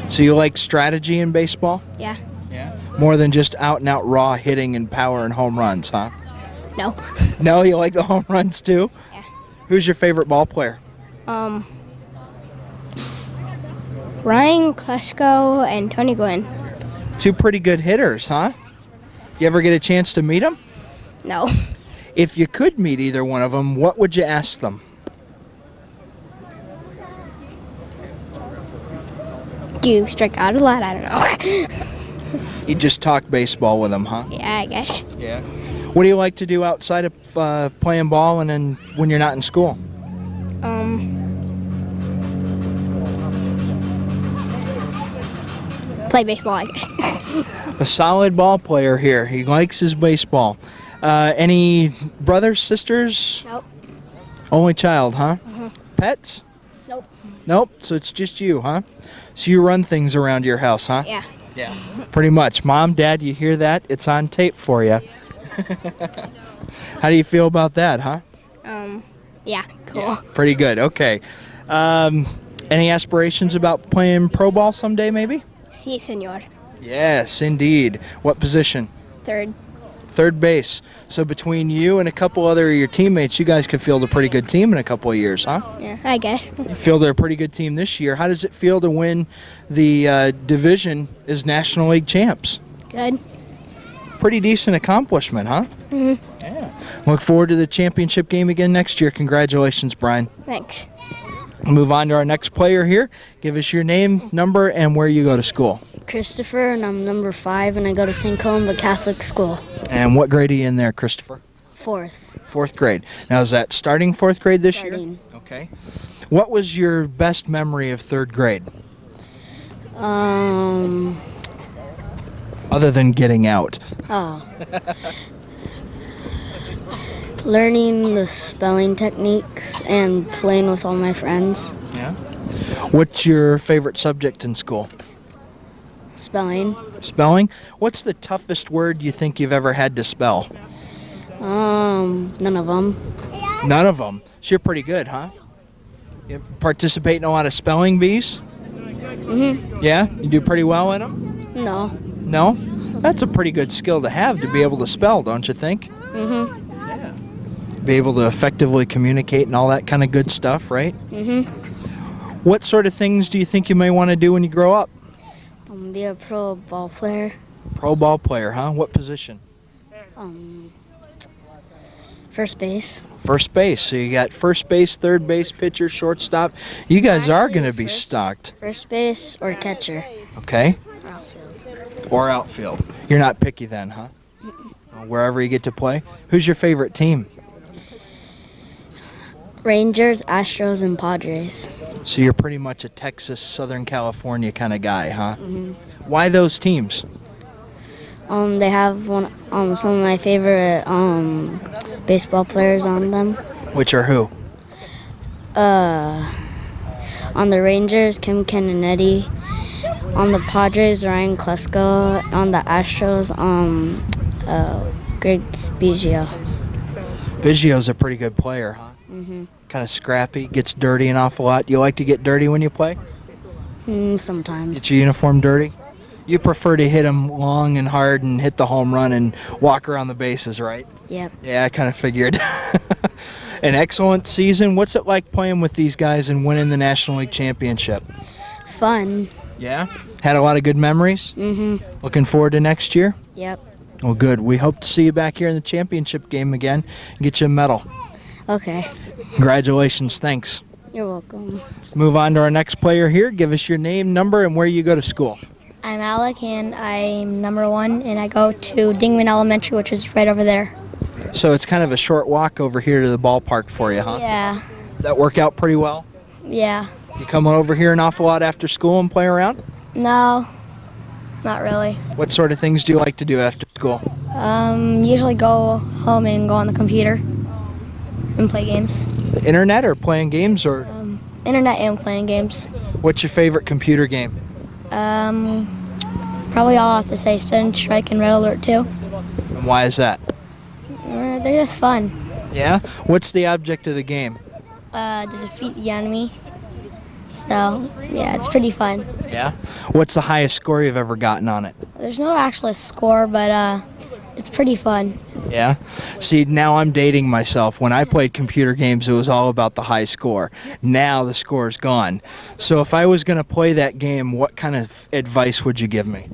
So you like strategy in baseball? Yeah. Yeah. More than just out and out raw hitting and power and home runs, huh? No. No, you like the home runs too? Yeah. Who's your favorite ball player? Ryan Klesko and Tony Gwynn. 2 pretty good hitters, huh? You ever get a chance to meet them? No. If you could meet either one of them, what would you ask them? Do you strike out a lot? I don't know. You just talk baseball with them, huh? Yeah, I guess. Yeah. What do you like to do outside of playing ball and then when you're not in school? Play baseball, I guess. A solid ball player here. He likes his baseball. Any brothers, sisters? Nope. Only child, huh? Pets? Nope. Nope. So it's just you, huh? So you run things around your house, huh? Yeah. Yeah. Pretty much. Mom, Dad, you hear that? It's on tape for you. How do you feel about that, huh? Yeah, cool. Yeah, pretty good. Okay. Any aspirations about playing pro ball someday, maybe? Si, senor. Yes, indeed. What position? 3rd. 3rd base. So between you and a couple other of your teammates, you guys could field a pretty good team in a couple of years, huh? Yeah, I guess. You fielded a pretty good team this year. How does it feel to win the division as National League champs? Good. Pretty decent accomplishment, huh? Mhm. Yeah. Look forward to the championship game again next year. Congratulations, Brian. Thanks. We'll move on to our next player here. Give us your name, number, and where you go to school. Christopher, and I'm number 5, and I go to St. Columba Catholic School. And what grade are you in there, Christopher? 4th. 4th grade. Now, is that starting 4th grade this year? Starting. Okay. What was your best memory of 3rd grade? Other than getting out. Learning the spelling techniques and playing with all my friends. Yeah. What's your favorite subject in school? Spelling. Spelling? What's the toughest word you think you've ever had to spell? None of them. None of them. So you're pretty good, huh? You participate in a lot of spelling bees? Mhm. Yeah? You do pretty well in them? No. No? That's a pretty good skill to have, to be able to spell, don't you think? Mhm. Yeah. Be able to effectively communicate and all that kind of good stuff, right? Mhm. What sort of things do you think you may want to do when you grow up? Be a pro ball player. Pro ball player, huh? What position? First base. First base. So you got first base, 3rd base, pitcher, shortstop. You guys are going to be first- stocked. First base or catcher. Okay? Or outfield. Or outfield. You're not picky then, huh? Wherever you get to play. Who's your favorite team? Rangers, Astros, and Padres. So you're pretty much a Texas, Southern California kind of guy, huh? Why those teams? They have some of my favorite baseball players on them. Which are who? On the Rangers, Kim Kennenetti. On the Padres, Ryan Klesko. On the Astros, Greg Biggio. Biggio's a pretty good player, huh? Kind of scrappy, gets dirty an awful lot. You like to get dirty when you play? Sometimes. Get your uniform dirty? You prefer to hit them long and hard and hit the home run and walk around the bases, right? Yep. Yeah, I kind of figured. An excellent season. What's it like playing with these guys and winning the National League Championship? Fun. Yeah? Had a lot of good memories? Looking forward to next year? Yep. Well, good. We hope to see you back here in the championship game again and get you a medal. Okay. Congratulations. Thanks. You're welcome. Move on to our next player here. Give us your name, number, and where you go to school. I'm Alec, and I'm number 1, and I go to Dingman Elementary, which is right over there. So it's kind of a short walk over here to the ballpark for you, huh? Yeah, That work out pretty well? yeah. You come over here an awful lot after school and play around? No, not really. What sort of things do you like to do after school? Usually go home and go on the computer and play games. The internet or playing games? Or Internet and playing games. what's your favorite computer game? Probably all have to say Sudden Strike and Red Alert 2. And why is that? They're just fun. Yeah? What's the object of the game? To defeat the enemy. So, yeah, it's pretty fun. Yeah? What's the highest score you've ever gotten on it? There's no actual score, but it's pretty fun. Yeah? See, now I'm dating myself. When I played computer games, it was all about the high score. Now the score's gone. So if I was going to play that game, what kind of advice would you give me?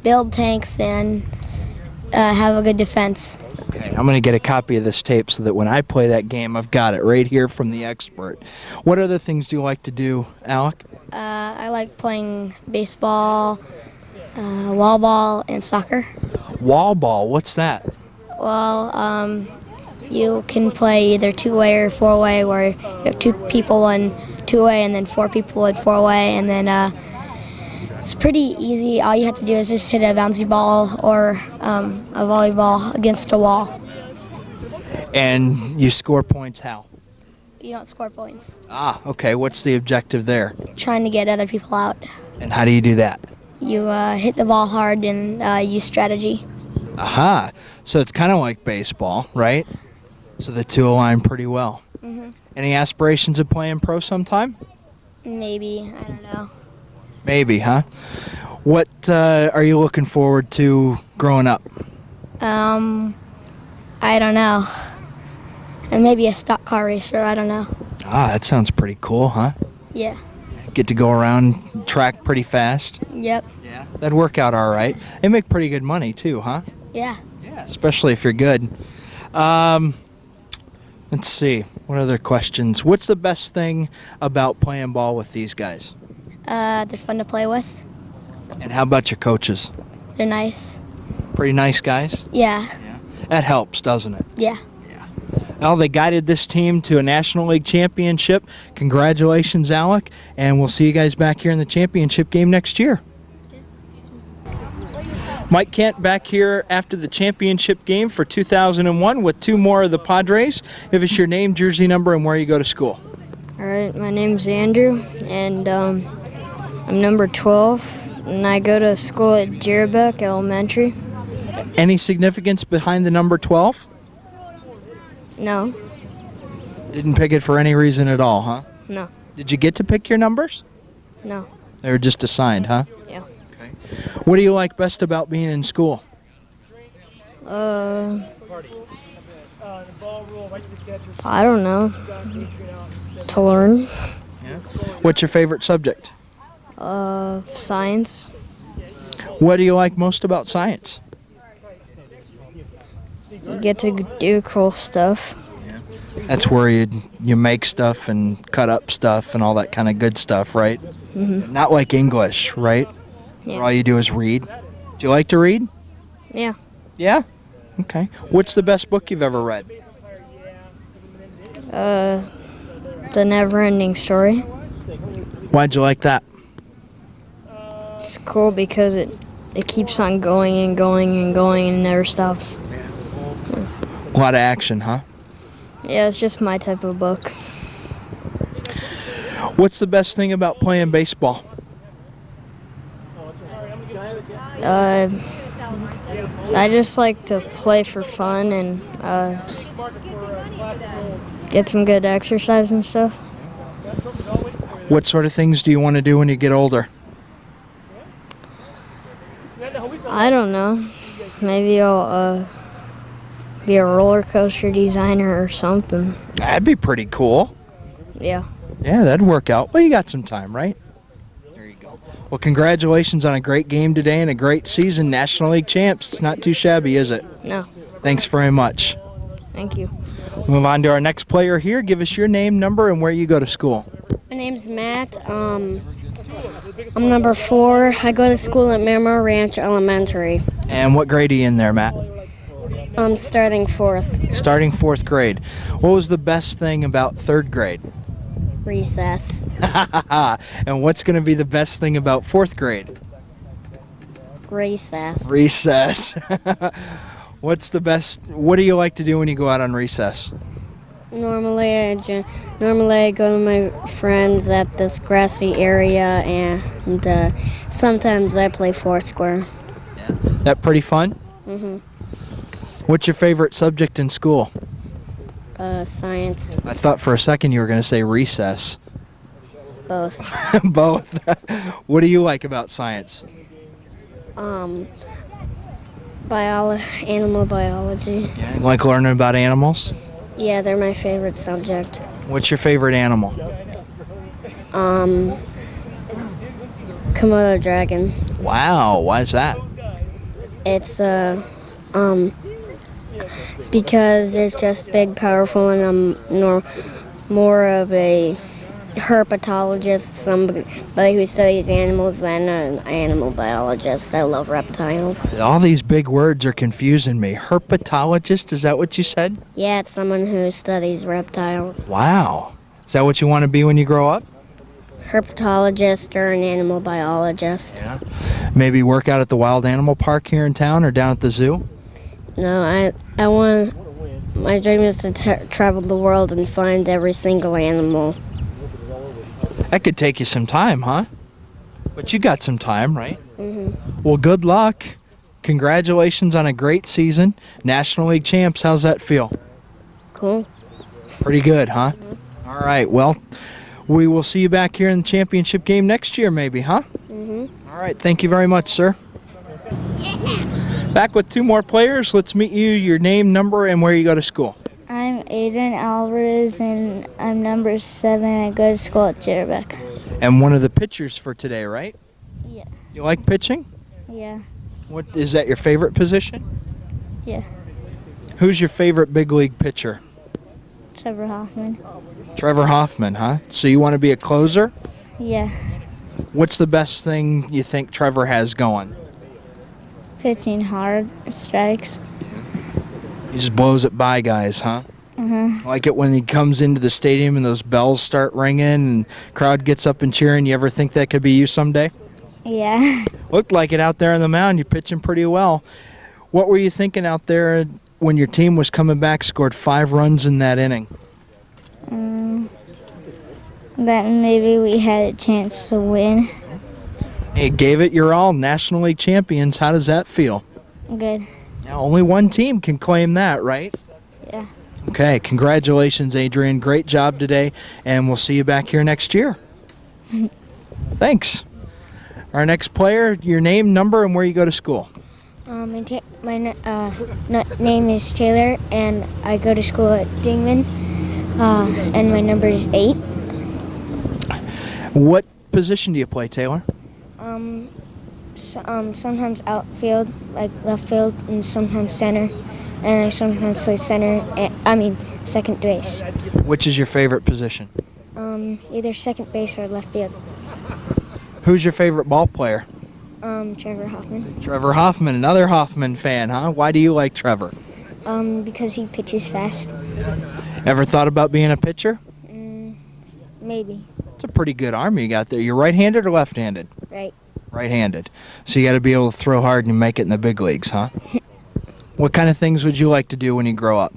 Build tanks and have a good defense. Okay, I'm going to get a copy of this tape so that when I play that game, I've got it right here from the expert. What other things do you like to do, Alec? I like playing baseball, wall ball, and soccer. Wall ball, what's that? Well, you can play either two-way or four-way, where you have 2 people on two-way and then 4 people on four-way, and then it's pretty easy. All you have to do is just hit a bouncy ball or a volleyball against a wall. And you score points how? You don't score points. Ah, okay. What's the objective there? Trying to get other people out. And how do you do that? You hit the ball hard and use strategy. Aha. So it's kind of like baseball, right? So the two align pretty well. Any aspirations of playing pro sometime? Maybe, I don't know. Maybe, huh? What are you looking forward to growing up? I don't know. And maybe a stock car racer, I don't know. Ah, that sounds pretty cool, huh? Yeah. Get to go around track pretty fast. Yep. Yeah. That'd work out all right. They make pretty good money too, huh? Yeah. Yeah, especially if you're good. Let's see. What other questions? What's the best thing about playing ball with these guys? They're fun to play with. And how about your coaches? They're nice. Pretty nice guys? Yeah. That helps, doesn't it? Yeah. Well, they guided this team to a National League championship. Congratulations, Alec. And we'll see you guys back here in the championship game next year. Mike Kent back here after the championship game for 2001 with 2 more of the Padres. Give us your name, jersey number, and where you go to school. All right, my name's Andrew, and I'm number 12, and I go to school at Jerebeck Elementary. Any significance behind the number 12? No, Didn't pick it for any reason at all, huh? no, Did you get to pick your numbers? no, They were just assigned, huh? yeah. Okay. What do you like best about being in school? I don't know. To learn. What's your favorite subject? Science. What do you like most about science? You get to do cool stuff. That's where you make stuff and cut up stuff and all that kind of good stuff, right? Mhm. Not like English, right? Yeah. Where all you do is read. Do you like to read? Yeah. Yeah? Okay. What's the best book you've ever read? The Never-Ending Story. Why'd you like that? It's cool because it keeps on going and going and going and never stops. A lot of action, huh? Yeah, it's just my type of book. What's the best thing about playing baseball? I just like to play for fun and get some good exercise and stuff. What sort of things do you want to do when you get older? I don't know. Maybe I'll be a roller coaster designer or something. That'd be pretty cool. Yeah. Yeah, that'd work out. Well, you got some time, right? There you go. Well, congratulations on a great game today and a great season. National League champs. It's not too shabby, is it? No. Thanks very much. Thank you. We'll move on to our next player here. Give us your name, number, and where you go to school. My name's Matt. I'm number 4. I go to school at Miramar Ranch Elementary. And what grade are you in there, Matt? I'm starting 4th. Starting 4th grade. What was the best thing about 3rd grade? Recess. And what's going to be the best thing about 4th grade? Recess. Recess. What do you like to do when you go out on recess? Normally I go to my friends at this grassy area, and sometimes I play Foursquare. That pretty fun? Mm-hmm. What's your favorite subject in school? Science. I thought for a second you were going to say recess. Both. Both. What do you like about science? Animal biology. Yeah, you like learning about animals? Yeah, they're my favorite subject. What's your favorite animal? Komodo dragon. Wow, why is that? It's because it's just big, powerful, and I'm more of a herpetologist, somebody who studies animals, than an animal biologist. I love reptiles. All these big words are confusing me. Herpetologist, is that what you said? Yeah, it's someone who studies reptiles. Wow. Is that what you want to be when you grow up? Herpetologist or an animal biologist. Yeah. Maybe work out at the wild animal park here in town or down at the zoo? No, my dream is to travel the world and find every single animal. That could take you some time, huh? But you got some time, right? Mm-hmm. Well, good luck. Congratulations on a great season. National League champs, how's that feel? Cool. Pretty good, huh? Mm-hmm. All right, well, we will see you back here in the championship game next year maybe, huh? Mm-hmm. All right, thank you very much, sir. Back with 2 more players. Let's meet you, your name, number, and where you go to school. I'm Aiden Alvarez, and I'm number 7. I go to school at Jerebeck. And one of the pitchers for today, right? Yeah. You like pitching? Yeah. What is that your favorite position? Yeah. Who's your favorite big league pitcher? Trevor Hoffman. Trevor Hoffman, huh? So you want to be a closer? Yeah. What's the best thing you think Trevor has going? Pitching hard strikes. He just blows it by guys, huh? Mm-hmm. Like it when he comes into the stadium and those bells start ringing and crowd gets up and cheering. You ever think that could be you someday? Yeah. Looked like it out there on the mound. You're pitching pretty well. What were you thinking out there when your team was coming back, scored 5 runs in that inning? That maybe we had a chance to win. Hey, gave it your all. National League champions. How does that feel? Good. Now, only one team can claim that, right? Yeah. Okay, congratulations, Adrian. Great job today, and we'll see you back here next year. Thanks. Our next player, your name, number, and where you go to school. My name is Taylor, and I go to school at Dingman, and my number is 8. What position do you play, Taylor? Sometimes outfield, like left field, and sometimes center, and I sometimes play second base. Which is your favorite position? Either second base or left field. Who's your favorite ball player? Trevor Hoffman. Trevor Hoffman, another Hoffman fan, huh? Why do you like Trevor? Because he pitches fast. Ever thought about being a pitcher? Maybe. It's a pretty good arm you got there. You're right-handed or left-handed? Right. Right-handed. So you got to be able to throw hard and make it in the big leagues, huh? What kind of things would you like to do when you grow up?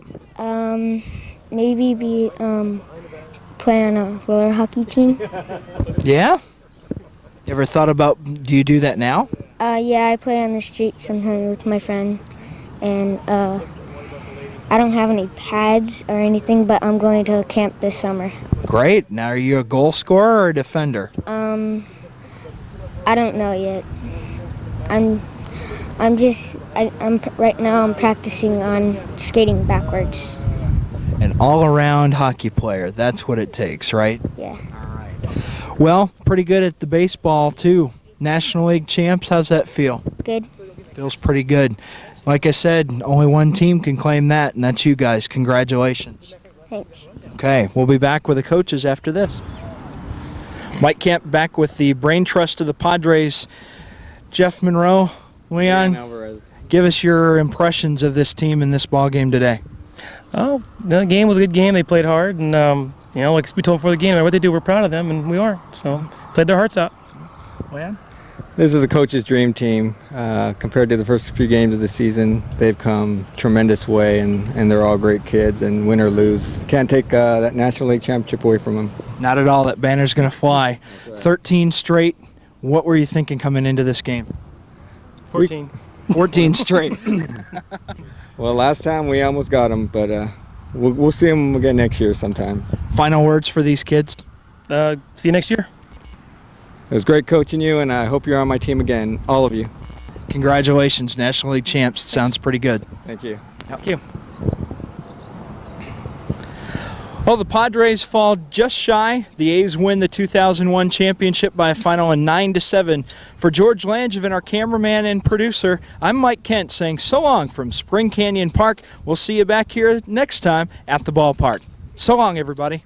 maybe be play on a roller hockey team. Yeah? You ever thought about, do you do that now? Yeah, I play on the street sometimes with my friend, and I don't have any pads or anything, but I'm going to camp this summer. Great. Now, are you a goal scorer or a defender? I don't know yet. I'm right now I'm practicing on skating backwards. An all-around hockey player. That's what it takes, right? Yeah. Well, pretty good at the baseball, too. National League champs, how's that feel? Good. Feels pretty good. Like I said, only one team can claim that, and that's you guys. Congratulations. Thanks. Okay, we'll be back with the coaches after this. Mike Kemp back with the brain trust of the Padres. Jeff Monroe, Leon, give us your impressions of this team in this ball game today. Oh, the game was a good game. They played hard, and like we told before the game, what they do, we're proud of them, and we are. So, played their hearts out. Leon? This is a coach's dream team. Compared to the first few games of the season, they've come tremendous way, and they're all great kids, and win or lose, can't take that National League championship away from them. Not at all. That banner's going to fly. 13 straight. What were you thinking coming into this game? 14. 14 straight. Well, last time we almost got them, but we'll see them again next year sometime. Final words for these kids? See you next year. It was great coaching you, and I hope you're on my team again, all of you. Congratulations, National League champs. Sounds pretty good. Thank you. Thank you. Well, the Padres fall just shy. The A's win the 2001 championship by a final of 9-7. For George Langevin, our cameraman and producer, I'm Mike Kent saying so long from Spring Canyon Park. We'll see you back here next time at the ballpark. So long, everybody.